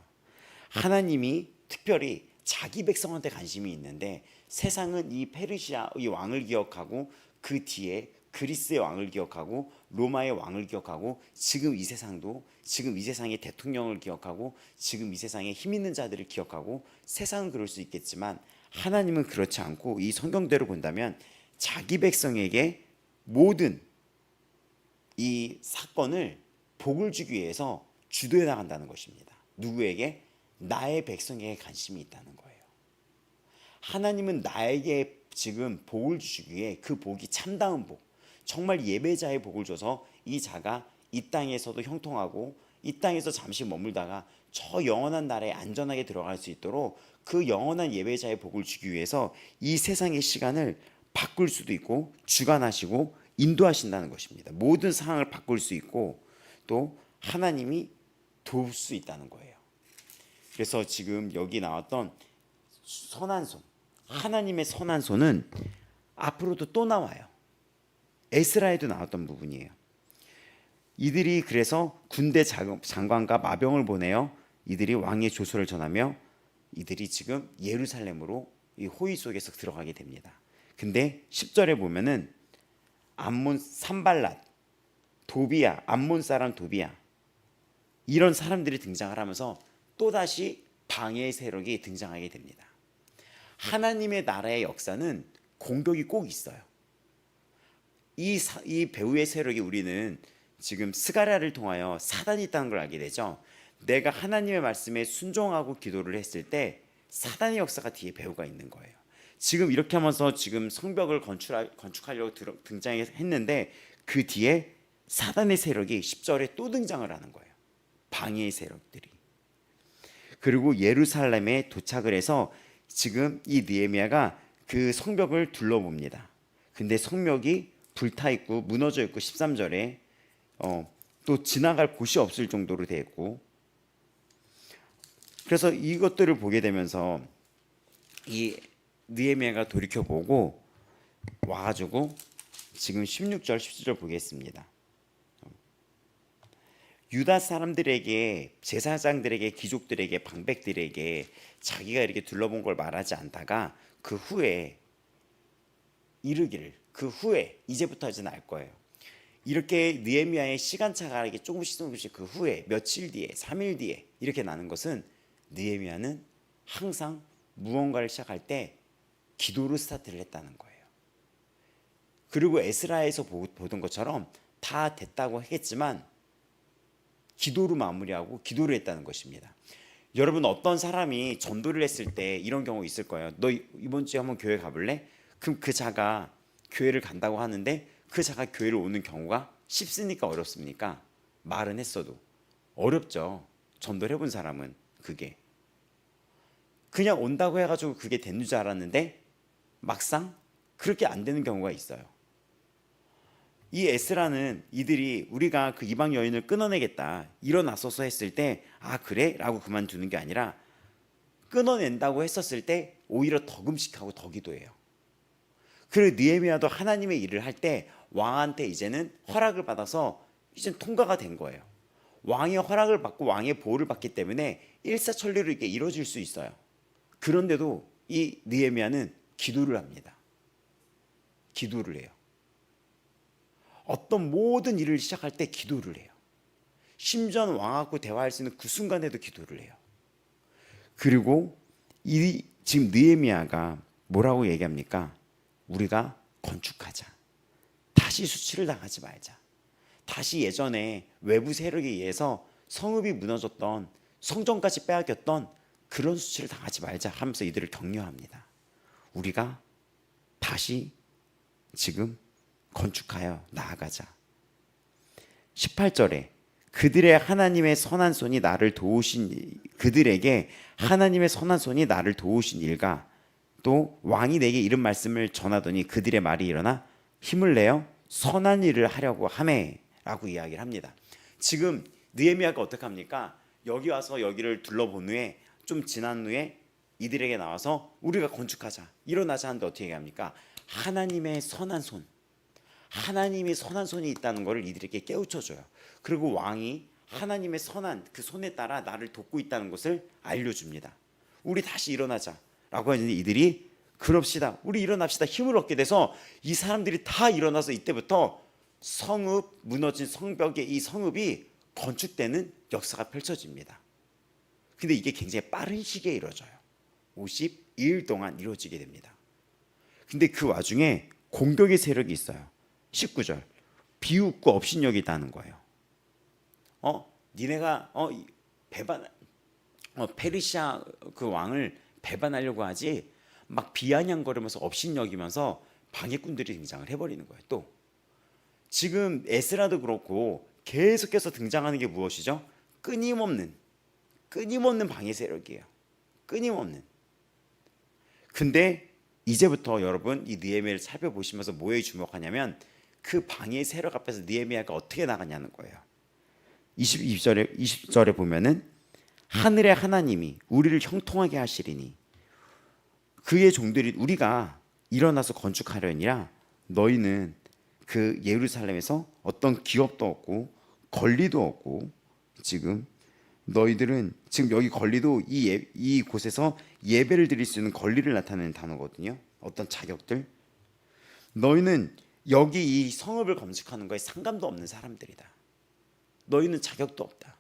S1: 하나님이 특별히 자기 백성한테 관심이 있는데 세상은 이 페르시아 이 왕을 기억하고 그 뒤에 그리스의 왕을 기억하고 로마의 왕을 기억하고 지금 이 세상도 지금 이 세상의 대통령을 기억하고 지금 이 세상에 힘 있는 자들을 기억하고 세상은 그럴 수 있겠지만 하나님은 그렇지 않고 이 성경대로 본다면 자기 백성에게 모든 이 사건을 복을 주기 위해서 주도해 나간다는 것입니다. 누구에게? 나의 백성에게 관심이 있다는 거예요. 하나님은 나에게 지금 복을 주시기 위해 그 복이 참다운 복, 정말 예배자의 복을 줘서 이 자가 이 땅에서도 형통하고 이 땅에서 잠시 머물다가 저 영원한 나라에 안전하게 들어갈 수 있도록 그 영원한 예배자의 복을 주기 위해서 이 세상의 시간을 바꿀 수도 있고 주관하시고 인도하신다는 것입니다. 모든 상황을 바꿀 수 있고 또 하나님이 도울 수 있다는 거예요. 그래서 지금 여기 나왔던 선한 손, 하나님의 선한 손은 앞으로도 또 나와요. 에스라에도 나왔던 부분이에요. 이들이 그래서 군대 장관과 마병을 보내어 이들이 왕의 조서를 전하며 이들이 지금 예루살렘으로 이 호위 속에서 들어가게 됩니다. 근데 10절에 보면은 암몬 산발랏, 도비야, 암몬 사람 도비야 이런 사람들이 등장을 하면서 또다시 방해의 세력이 등장하게 됩니다. 하나님의 나라의 역사는 공격이 꼭 있어요. 이 배후의 세력이 우리는 지금 스가랴를 통하여 사단이 있다는 걸 알게 되죠. 내가 하나님의 말씀에 순종하고 기도를 했을 때 사단의 역사가 뒤에 배후가 있는 거예요. 지금 이렇게 하면서 지금 성벽을 건축하려고 등장했는데 그 뒤에 사단의 세력이 10절에 또 등장을 하는 거예요. 방해의 세력들이. 그리고 예루살렘에 도착을 해서 지금 이 느헤미야가 그 성벽을 둘러봅니다. 근데 성벽이 불타 있고 무너져 있고 13절에 또 지나갈 곳이 없을 정도로 되어 있고 그래서 이것들을 보게 되면서 이 느헤미야가 돌이켜보고 와가지고 지금 16절 17절 보겠습니다. 유다 사람들에게 제사장들에게 귀족들에게 방백들에게 자기가 이렇게 둘러본 걸 말하지 않다가 그 후에 이르기를 그 후에 이제부터 이제 날 거예요. 이렇게 느헤미야의 시간차가 이렇게 조금씩 그 후에 며칠 뒤에 3일 뒤에 이렇게 나는 것은 느헤미야는 항상 무언가를 시작할 때 기도로 스타트를 했다는 거예요. 그리고 에스라에서 보던 것처럼 다 됐다고 했겠지만 기도로 마무리하고 기도를 했다는 것입니다. 여러분 어떤 사람이 전도를 했을 때 이런 경우 있을 거예요. 너 이번 주에 한번 교회 가볼래? 그럼 그 자가 교회를 간다고 하는데 그 자가 교회를 오는 경우가 쉽습니까? 어렵습니까? 말은 했어도 어렵죠. 전도를 해본 사람은 그게 그냥 온다고 해가지고 그게 되는 줄 알았는데 막상 그렇게 안 되는 경우가 있어요. 이 에스라는 이들이 우리가 그 이방 여인을 끊어내겠다 일어나서서 했을 때 아 그래? 라고 그만두는 게 아니라 끊어낸다고 했었을 때 오히려 더 금식하고 더 기도해요. 그리고 느헤미야도 하나님의 일을 할 때 왕한테 이제는 허락을 받아서 이제 통과가 된 거예요. 왕의 허락을 받고 왕의 보호를 받기 때문에 일사천리로 이게 이루어질 수 있어요. 그런데도 이 느헤미야는 기도를 합니다. 기도를 해요. 어떤 모든 일을 시작할 때 기도를 해요. 심지어는 왕하고 대화할 수 있는 그 순간에도 기도를 해요. 그리고 지금 느헤미야가 뭐라고 얘기합니까? 우리가 건축하자. 다시 수치를 당하지 말자. 다시 예전에 외부 세력에 의해서 성읍이 무너졌던 성전까지 빼앗겼던 그런 수치를 당하지 말자 하면서 이들을 격려합니다. 우리가 다시 지금 건축하여 나아가자. 18절에 그들의 하나님의 선한 손이 나를 도우신 그들에게 하나님의 선한 손이 나를 도우신 일과 또 왕이 내게 이런 말씀을 전하더니 그들의 말이 일어나 힘을 내어 선한 일을 하려고 하매라고 이야기를 합니다. 지금 느헤미야가 어떻게 합니까? 여기 와서 여기를 둘러본 후에 좀 지난 후에 이들에게 나와서 우리가 건축하자, 일어나자 하는데 어떻게 얘기합니까? 하나님의 선한 손, 하나님의 선한 손이 있다는 것을 이들에게 깨우쳐줘요. 그리고 왕이 하나님의 선한 그 손에 따라 나를 돕고 있다는 것을 알려줍니다. 우리 다시 일어나자라고 하는데 이들이 그럽시다, 우리 일어납시다, 힘을 얻게 돼서 이 사람들이 다 일어나서 이때부터 성읍, 무너진 성벽의 이 성읍이 건축되는 역사가 펼쳐집니다. 근데 이게 굉장히 빠른 시기에 이루어져요. 52일 동안 이루어지게 됩니다. 근데 그 와중에 공격의 세력이 있어요. 19절, 비웃고 업신여기다는 거예요. 니네가 배반, 페르시아 그 왕을 배반하려고 하지, 막 비아냥거리면서 업신여기면서 방해꾼들이 등장을 해버리는 거예요. 또 지금 에스라도 그렇고 계속해서 등장하는 게 무엇이죠? 끊임없는 방해 세력이에요. 끊임없는. 근데 이제부터 여러분 이 느헤미야를 살펴보시면서 뭐에 주목하냐면 그 방해 세력 앞에서 느헤미야가 어떻게 나가냐는 거예요. 20절에 보면은 하늘의 하나님이 우리를 형통하게 하시리니 그의 종들이 우리가 일어나서 건축하려니라. 너희는 그 예루살렘에서 어떤 기업도 없고 권리도 없고, 지금 너희들은 지금 여기 권리도 이 곳에서 예배를 드릴 수 있는 권리를 나타내는 단어거든요. 어떤 자격들. 너희는 여기 이 성읍을 건축하는 거에 상관도 없는 사람들이다. 너희는 자격도 없다.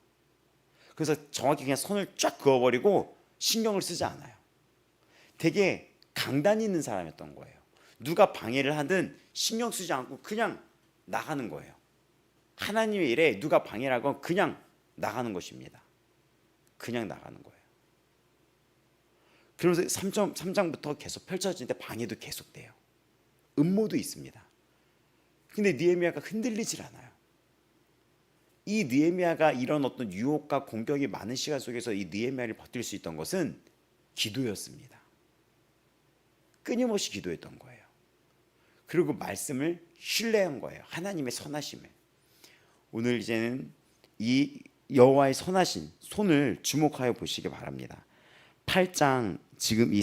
S1: 그래서 정확히 그냥 손을 쫙 그어버리고 신경을 쓰지 않아요. 되게 강단이 있는 사람이었던 거예요. 누가 방해를 하든 신경 쓰지 않고 그냥 나가는 거예요. 하나님의 일에 누가 방해를 하건 그냥 나가는 것입니다. 그냥 나가는 거예요. 그러면서 3장부터 계속 펼쳐지는데 방해도 계속돼요. 음모도 있습니다. 근데 느헤미야가 흔들리질 않아요. 이 느헤미야가 이런 어떤 유혹과 공격이 많은 시간 속에서 이 느헤미야를 버틸 수 있던 것은 기도였습니다. 끊임없이 기도했던 거예요. 그리고 말씀을 신뢰한 거예요. 하나님의 선하심을. 오늘 이제는 이 여호와의 선하신 손을 주목하여 보시기 바랍니다. 8장 지금 이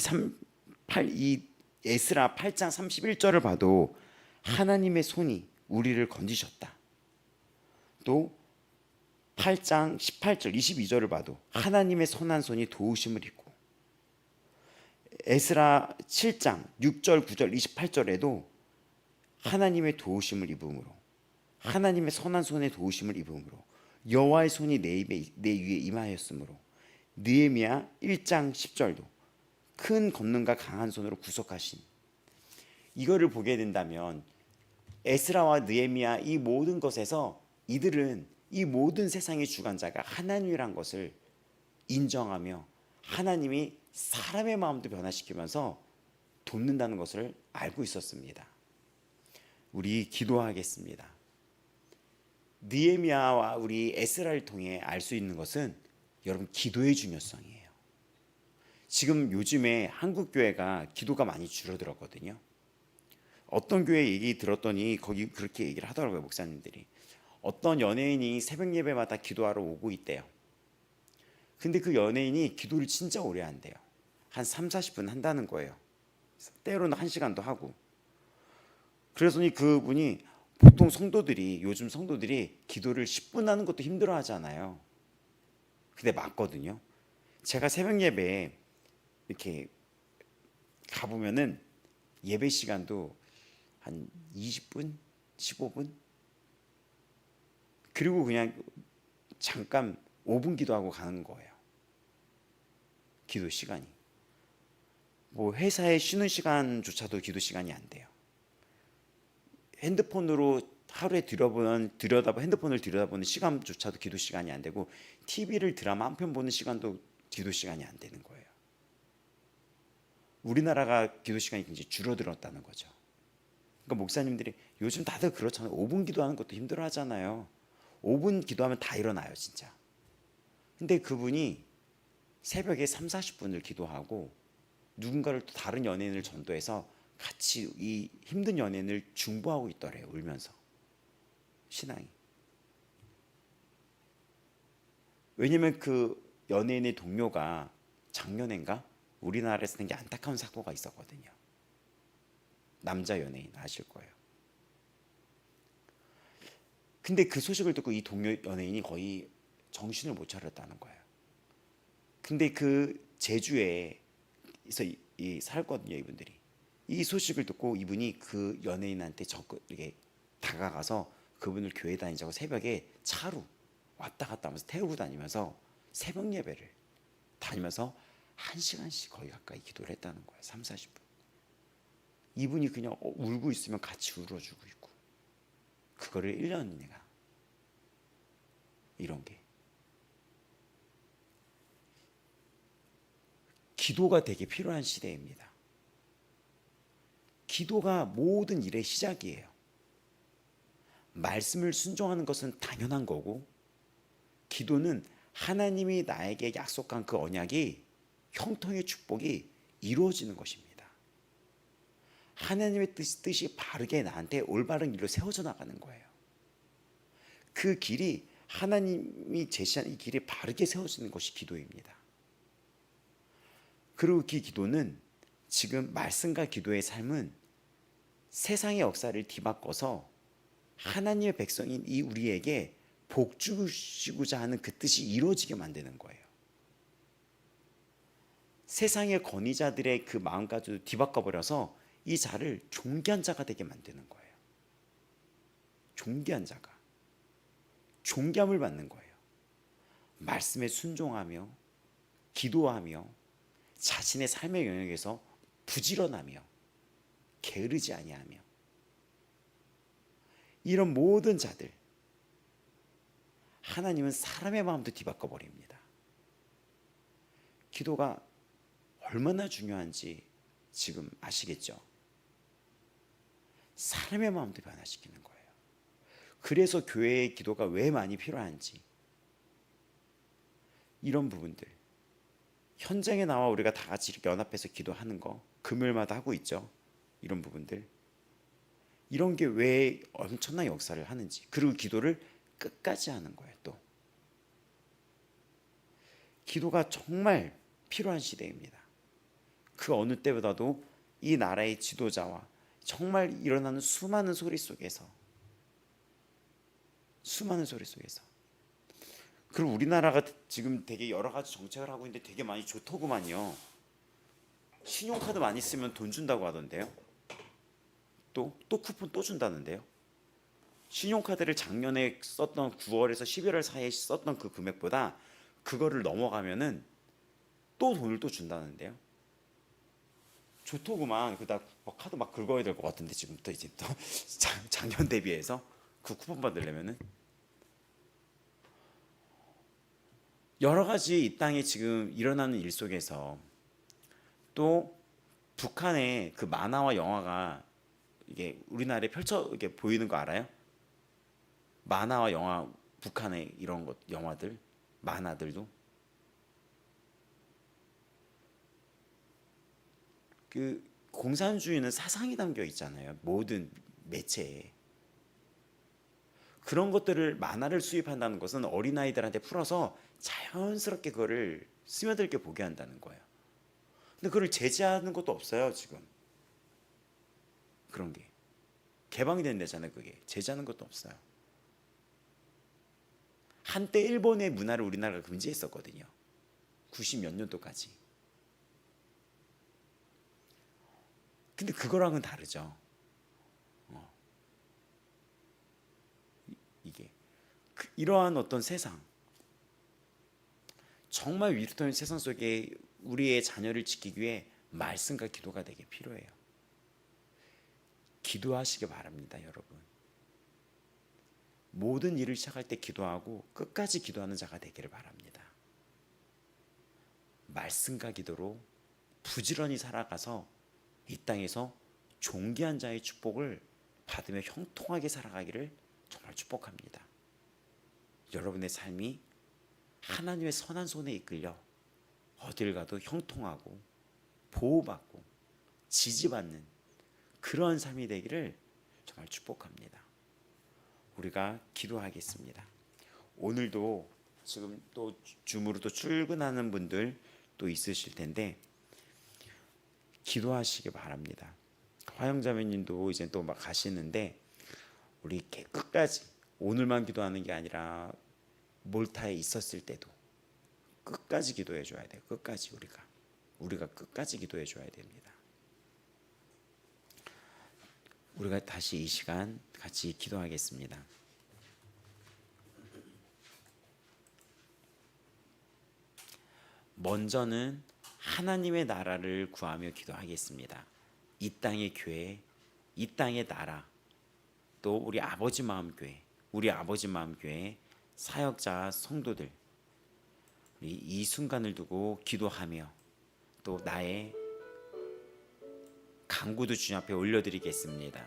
S1: 에스라 8장 31절을 봐도 하나님의 손이 우리를 건지셨다. 또 8장 18절 22절을 봐도 하나님의 선한 손이 도우심을 입고, 에스라 7장 6절 9절 28절에도 하나님의 도우심을 입음으로, 하나님의 선한 손의 도우심을 입음으로, 여호와의 손이 내 위에 임하였으므로, 느헤미야 1장 10절도 큰 권능과 강한 손으로 구속하신. 이거를 보게 된다면 에스라와 느헤미야 이 모든 것에서 이들은 이 모든 세상의 주관자가 하나님이란 것을 인정하며 하나님이 사람의 마음도 변화시키면서 돕는다는 것을 알고 있었습니다. 우리 기도하겠습니다. 느헤미야와 우리 에스라를 통해 알 수 있는 것은 여러분 기도의 중요성이에요. 지금 요즘에 한국 교회가 기도가 많이 줄어들었거든요. 어떤 교회 얘기 들었더니 거기 그렇게 얘기를 하더라고요. 목사님들이 어떤 연예인이 새벽 예배마다 기도하러 오고 있대요. 근데 그 연예인이 기도를 진짜 오래 한대요. 한 30-40분 한다는 거예요. 때로는 1시간도 하고. 그래서니 그분이 보통 요즘 성도들이 기도를 10분 하는 것도 힘들어 하잖아요. 근데 맞거든요. 제가 새벽 예배에 이렇게 가보면은 예배 시간도 한 20분, 15분, 그리고 그냥 잠깐 5분 기도하고 가는 거예요. 기도 시간이. 뭐 회사에 쉬는 시간조차도 기도 시간이 안 돼요. 핸드폰으로 하루에 핸드폰을 들여다보는 시간조차도 기도 시간이 안 되고, TV를 드라마 한 편 보는 시간도 기도 시간이 안 되는 거예요. 우리나라가 기도 시간이 굉장히 줄어들었다는 거죠. 그러니까 목사님들이 요즘 다들 그렇잖아요. 5분 기도하는 것도 힘들어 하잖아요. 5분 기도하면 다 일어나요, 진짜. 근데 그분이 새벽에 30-40분을 기도하고 누군가를 또 다른 연예인을 전도해서 같이 이 힘든 연예인을 중보하고 있더래요. 울면서. 신앙이. 왜냐면 그 연예인의 동료가 작년인가 우리나라에서 되게 안타까운 사고가 있었거든요. 남자 연예인 아실 거예요. 근데 그 소식을 듣고 이 동료 연예인이 거의 정신을 못 차렸다는 거예요. 근데 그 제주에서 살거든요, 이분들이. 이 소식을 듣고 이분이 그 연예인한테 이렇게 다가가서 그분을 교회 다니자고 새벽에 차로 왔다 갔다 하면서 태우고 다니면서 새벽 예배를 다니면서 1시간씩 거의 가까이 기도를 했다는 거예요. 3, 40분. 이분이 그냥 울고 있으면 같이 울어주고 있고, 그거를 1년이나. 이런 게 기도가 되게 필요한 시대입니다. 기도가 모든 일의 시작이에요. 말씀을 순종하는 것은 당연한 거고, 기도는 하나님이 나에게 약속한 그 언약이, 형통의 축복이 이루어지는 것입니다. 하나님의 뜻이 바르게 나한테 올바른 길로 세워져 나가는 거예요. 그 길이, 하나님이 제시한 이 길이 바르게 세워지는 것이 기도입니다. 그리고 그 기도는, 지금 말씀과 기도의 삶은 세상의 역사를 뒤바꿔서 하나님의 백성인 이 우리에게 복 주시고자 하는 그 뜻이 이루어지게 만드는 거예요. 세상의 권위자들의 그 마음까지도 뒤바꿔 버려서 이 자를 존귀한 자가 되게 만드는 거예요. 존귀한 자가, 존귀함을 받는 거예요. 말씀에 순종하며 기도하며 자신의 삶의 영역에서 부지런하며 게으르지 아니하며, 이런 모든 자들, 하나님은 사람의 마음도 뒤바꿔 버립니다. 기도가 얼마나 중요한지 지금 아시겠죠? 사람의 마음도 변화시키는 거예요. 그래서 교회의 기도가 왜 많이 필요한지, 이런 부분들, 현장에 나와 우리가 다 같이 이렇게 연합해서 기도하는 거 금요일마다 하고 있죠. 이런 부분들, 이런 게 왜 엄청난 역사를 하는지, 그리고 기도를 끝까지 하는 거예요. 또 기도가 정말 필요한 시대입니다. 그 어느 때보다도 이 나라의 지도자와 정말 일어나는 수많은 소리 속에서, 그리고 우리나라가 지금 되게 여러 가지 정책을 하고 있는데 되게 많이 좋더구만요. 신용카드 많이 쓰면 돈 준다고 하던데요. 또 쿠폰 또 준다는데요. 신용카드를 작년에 썼던 9월에서 11월 사이에 썼던 그 금액보다 그거를 넘어가면은 또 돈을 또 준다는데요. 좋더구만. 그다 카드 막 긁어야 될 것 같은데 지금부터 이제부터 작년 대비해서 그 쿠폰 받으려면은 여러 가지 이 땅에 지금 일어나는 일 속에서, 또 북한의 그 만화와 영화가 이게 우리나라에 이게 보이는 거 알아요? 만화와 영화, 북한의 이런 것, 영화들, 만화들도 그 공산주의는 사상이 담겨 있잖아요. 모든 매체에. 그런 것들을, 만화를 수입한다는 것은 어린아이들한테 풀어서 자연스럽게 그거를 스며들게 보게 한다는 거예요. 근데 그걸 제재하는 것도 없어요, 지금. 그런 게 개방이 된 데잖아요. 그게 제재하는 것도 없어요. 한때 일본의 문화를 우리나라가 금지했었거든요. 90몇 년도까지. 근데 그거랑은 다르죠. 이게 이러한 어떤 세상, 정말 위태로운 세상 속에 우리의 자녀를 지키기 위해 말씀과 기도가 되게 필요해요. 기도하시기 바랍니다, 여러분. 모든 일을 시작할 때 기도하고 끝까지 기도하는 자가 되기를 바랍니다. 말씀과 기도로 부지런히 살아가서 이 땅에서 존귀한 자의 축복을 받으며 형통하게 살아가기를 정말 축복합니다. 여러분의 삶이 하나님의 선한 손에 이끌려 어딜 가도 형통하고 보호받고 지지받는 그런 삶이 되기를 정말 축복합니다. 우리가 기도하겠습니다. 오늘도 지금 또 줌으로 또 출근하는 분들 또 있으실 텐데, 기도하시기 바랍니다. 화영자매님도 이제 또 막 가시는데 우리 끝까지 오늘만 기도하는 게 아니라 몰타에 있었을 때도 끝까지 기도해 줘야 돼요. 끝까지 우리가 끝까지 기도해 줘야 됩니다. 우리가 다시 이 시간 같이 기도하겠습니다. 먼저는 하나님의 나라를 구하며 기도하겠습니다. 이 땅의 교회, 이 땅의 나라, 또 우리 아버지 마음교회 사역자 성도들, 우리 이 순간을 두고 기도하며 또 나의 간구도 주님 앞에 올려드리겠습니다.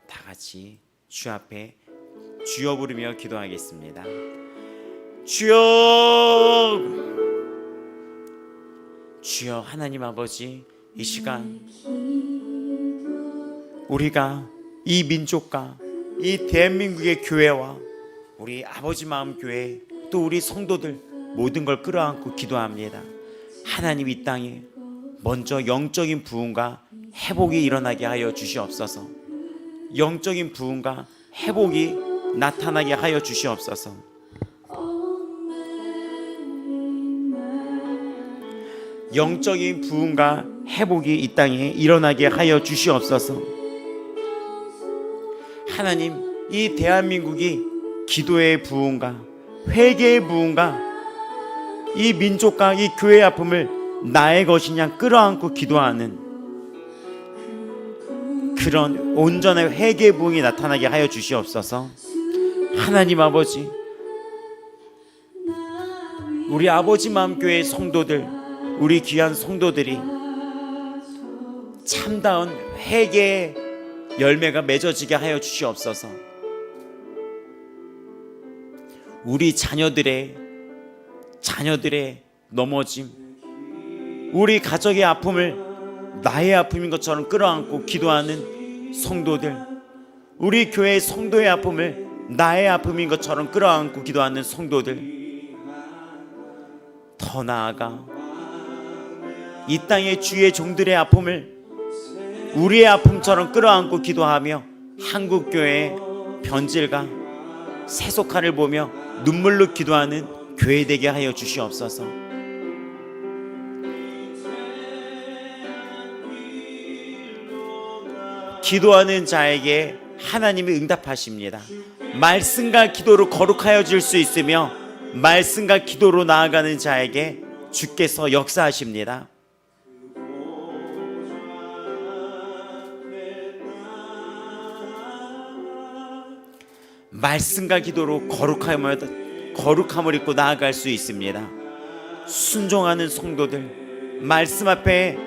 S1: 다 같이 주 앞에 주여 부르며 기도하겠습니다. 주여, 주여. 하나님 아버지, 이 시간 우리가 이 민족과 이 대한민국의 교회와 우리 아버지 마음교회 또 우리 성도들 모든 걸 끌어안고 기도합니다. 하나님, 이 땅에 먼저 영적인 부흥과 회복이 일어나게 하여 주시옵소서. 영적인 부흥과 회복이 나타나게 하여 주시옵소서. 영적인 부흥과 회복이 이 땅에 일어나게 하여 주시옵소서. 하나님, 이 대한민국이 기도의 부흥과 회개의 부흥과 이 민족과 이 교회의 아픔을 나의 것이냐 끌어안고 기도하는 그런 온전한 회개의 부흥이 나타나게 하여 주시옵소서. 하나님 아버지, 우리 아버지 마음교회의 성도들, 우리 귀한 성도들이 참다운 회개의 열매가 맺어지게 하여 주시옵소서. 우리 자녀들의 넘어짐, 우리 가족의 아픔을 나의 아픔인 것처럼 끌어안고 기도하는 성도들, 우리 교회의 성도의 아픔을 나의 아픔인 것처럼 끌어안고 기도하는 성도들, 더 나아가 이 땅의 주의 종들의 아픔을 우리의 아픔처럼 끌어안고 기도하며 한국교회의 변질과 세속화를 보며 눈물로 기도하는 교회 되게 하여 주시옵소서. 기도하는 자에게 하나님이 응답하십니다. 말씀과 기도로 거룩하여 질 수 있으며 말씀과 기도로 나아가는 자에게 주께서 역사하십니다. 말씀과 기도로 거룩함을 입고 나아갈 수 있습니다. 순종하는 성도들, 말씀 앞에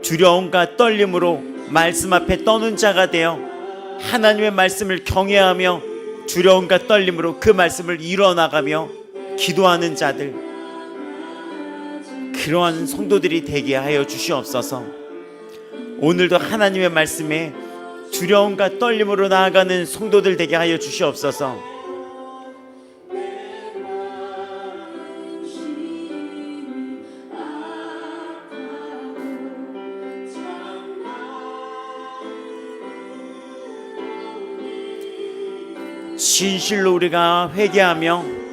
S1: 두려움과 떨림으로 말씀 앞에 떠는 자가 되어 하나님의 말씀을 경외하며 두려움과 떨림으로 그 말씀을 이뤄나가며 기도하는 자들, 그러한 성도들이 되게 하여 주시옵소서. 오늘도 하나님의 말씀에 두려움과 떨림으로 나아가는 성도들 되게 하여 주시옵소서. 진실로 우리가 회개하며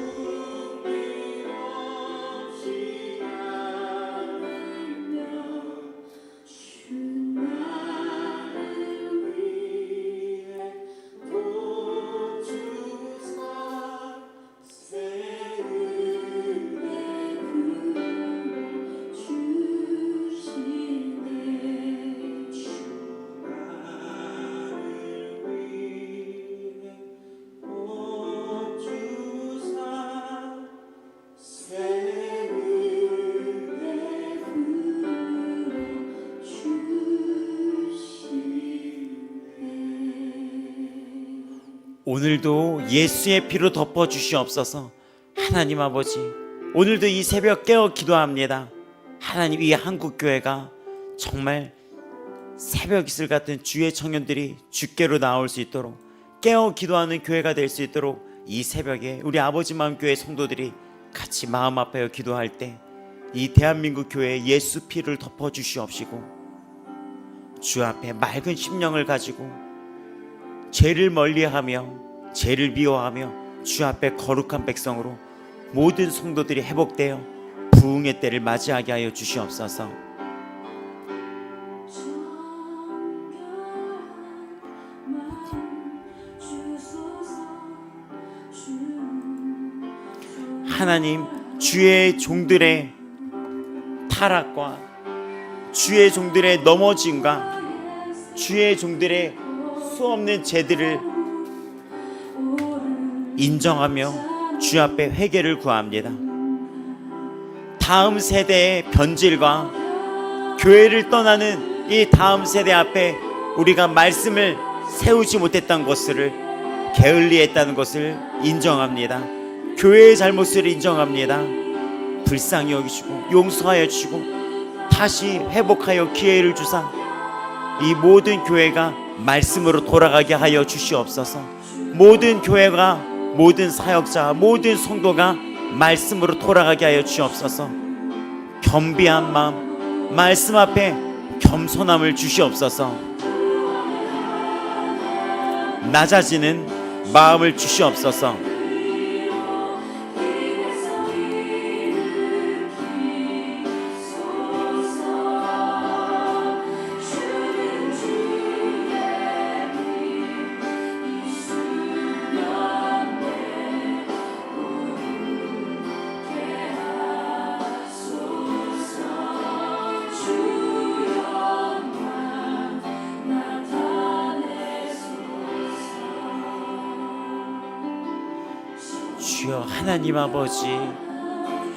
S1: 오늘도 예수의 피로 덮어 주시옵소서. 하나님 아버지, 오늘도 이 새벽 깨어 기도합니다. 하나님, 이 한국교회가 정말 새벽 이슬 같은 주의 청년들이 주께로 나올 수 있도록 깨어 기도하는 교회가 될 수 있도록 이 새벽에 우리 아버지 마음교회 성도들이 같이 마음 아파요 기도할 때 이 대한민국 교회에 예수 피를 덮어 주시옵시고 주 앞에 맑은 심령을 가지고 죄를 멀리하며 죄를 미워하며 주 앞에 거룩한 백성으로 모든 성도들이 회복되어 부흥의 때를 맞이하게 하여 주시옵소서. 하나님, 주의 종들의 타락과 주의 종들의 넘어짐과 주의 종들의 수없는 죄들을 인정하며 주 앞에 회개를 구합니다. 다음 세대의 변질과 교회를 떠나는 이 다음 세대 앞에 우리가 말씀을 세우지 못했던 것을 게을리했다는 것을 인정합니다. 교회의 잘못을 인정합니다. 불쌍히 여기시고 용서하여 주시고 다시 회복하여 기회를 주사 이 모든 교회가 말씀으로 돌아가게 하여 주시옵소서. 모든 교회가, 모든 사역자, 모든 성도가 말씀으로 돌아가게 하여 주시옵소서. 겸비한 마음, 말씀 앞에 겸손함을 주시옵소서. 낮아지는 마음을 주시옵소서. 주여 하나님 아버지,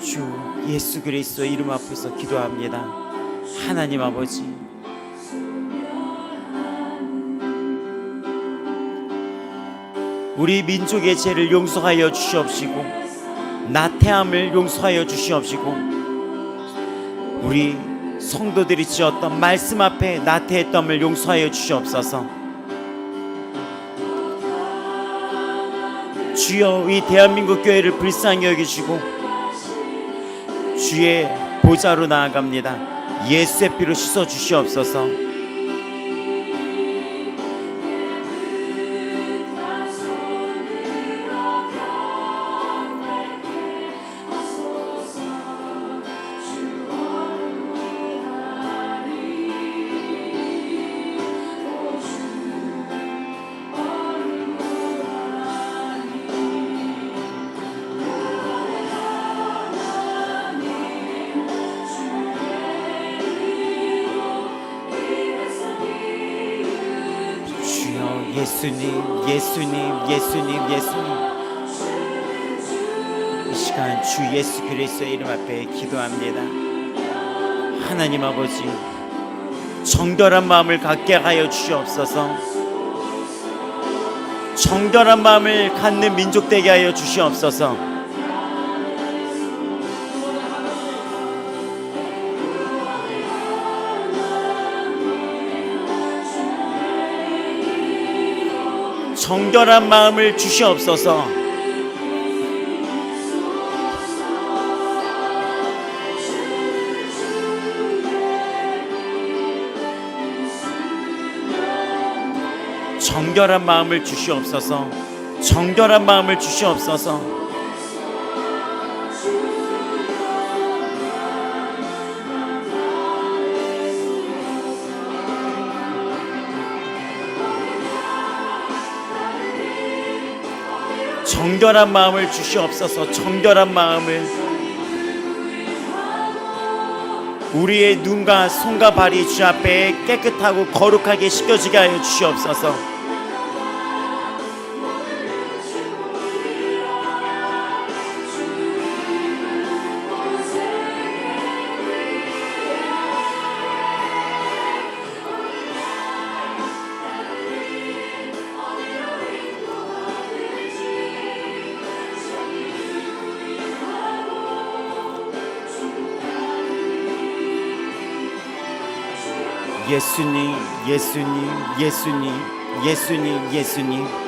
S1: 주 예수 그리스도 이름 앞에서 기도합니다. 하나님 아버지, 우리 민족의 죄를 용서하여 주시옵시고 나태함을 용서하여 주시옵시고 우리 성도들이 지었던 말씀 앞에 나태했던을 용서하여 주시옵소서. 주여 이 대한민국 교회를 불쌍히 여기시고 주의 보좌로 나아갑니다. 예수의 피로 씻어 주시옵소서. 예수님, 예수님, 예수님, 예수님. 이 시간 주 예수 그리스도의 이름 앞에 기도합니다. 하나님 아버지, 정결한 마음을 갖게 하여 주시옵소서. 정결한 마음을 갖는 민족 되게 하여 주시옵소서. 정결한 마음을 주시옵소서. 정결한 마음을 주시옵소서. 정결한 마음을 주시옵소서. 정결한 마음을 주시옵소서. 정결한 마음을 우리의 눈과 손과 발이 주 앞에 깨끗하고 거룩하게 씻겨지게 하여 주시옵소서. 예수님, 예수님, 예수님, 예수님, 예수님.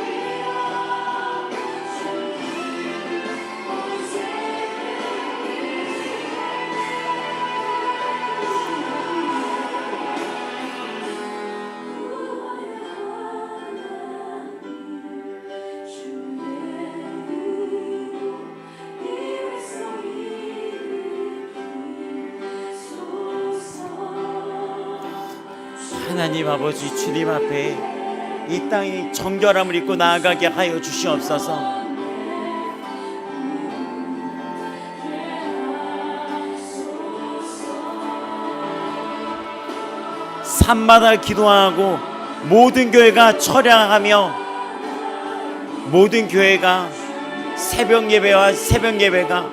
S1: 하나님 아버지 주님 앞에 이 땅이 정결함을 입고 나아가게 하여 주시옵소서. 산마다 기도하고 모든 교회가 철야하며 모든 교회가 새벽 예배와 새벽 예배가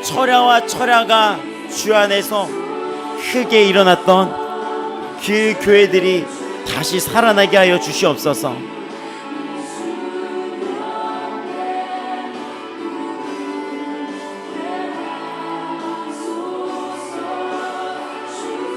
S1: 철야와 철야가 주 안에서 크게 일어났던 그 교회들이 다시 살아나게 하여 주시옵소서.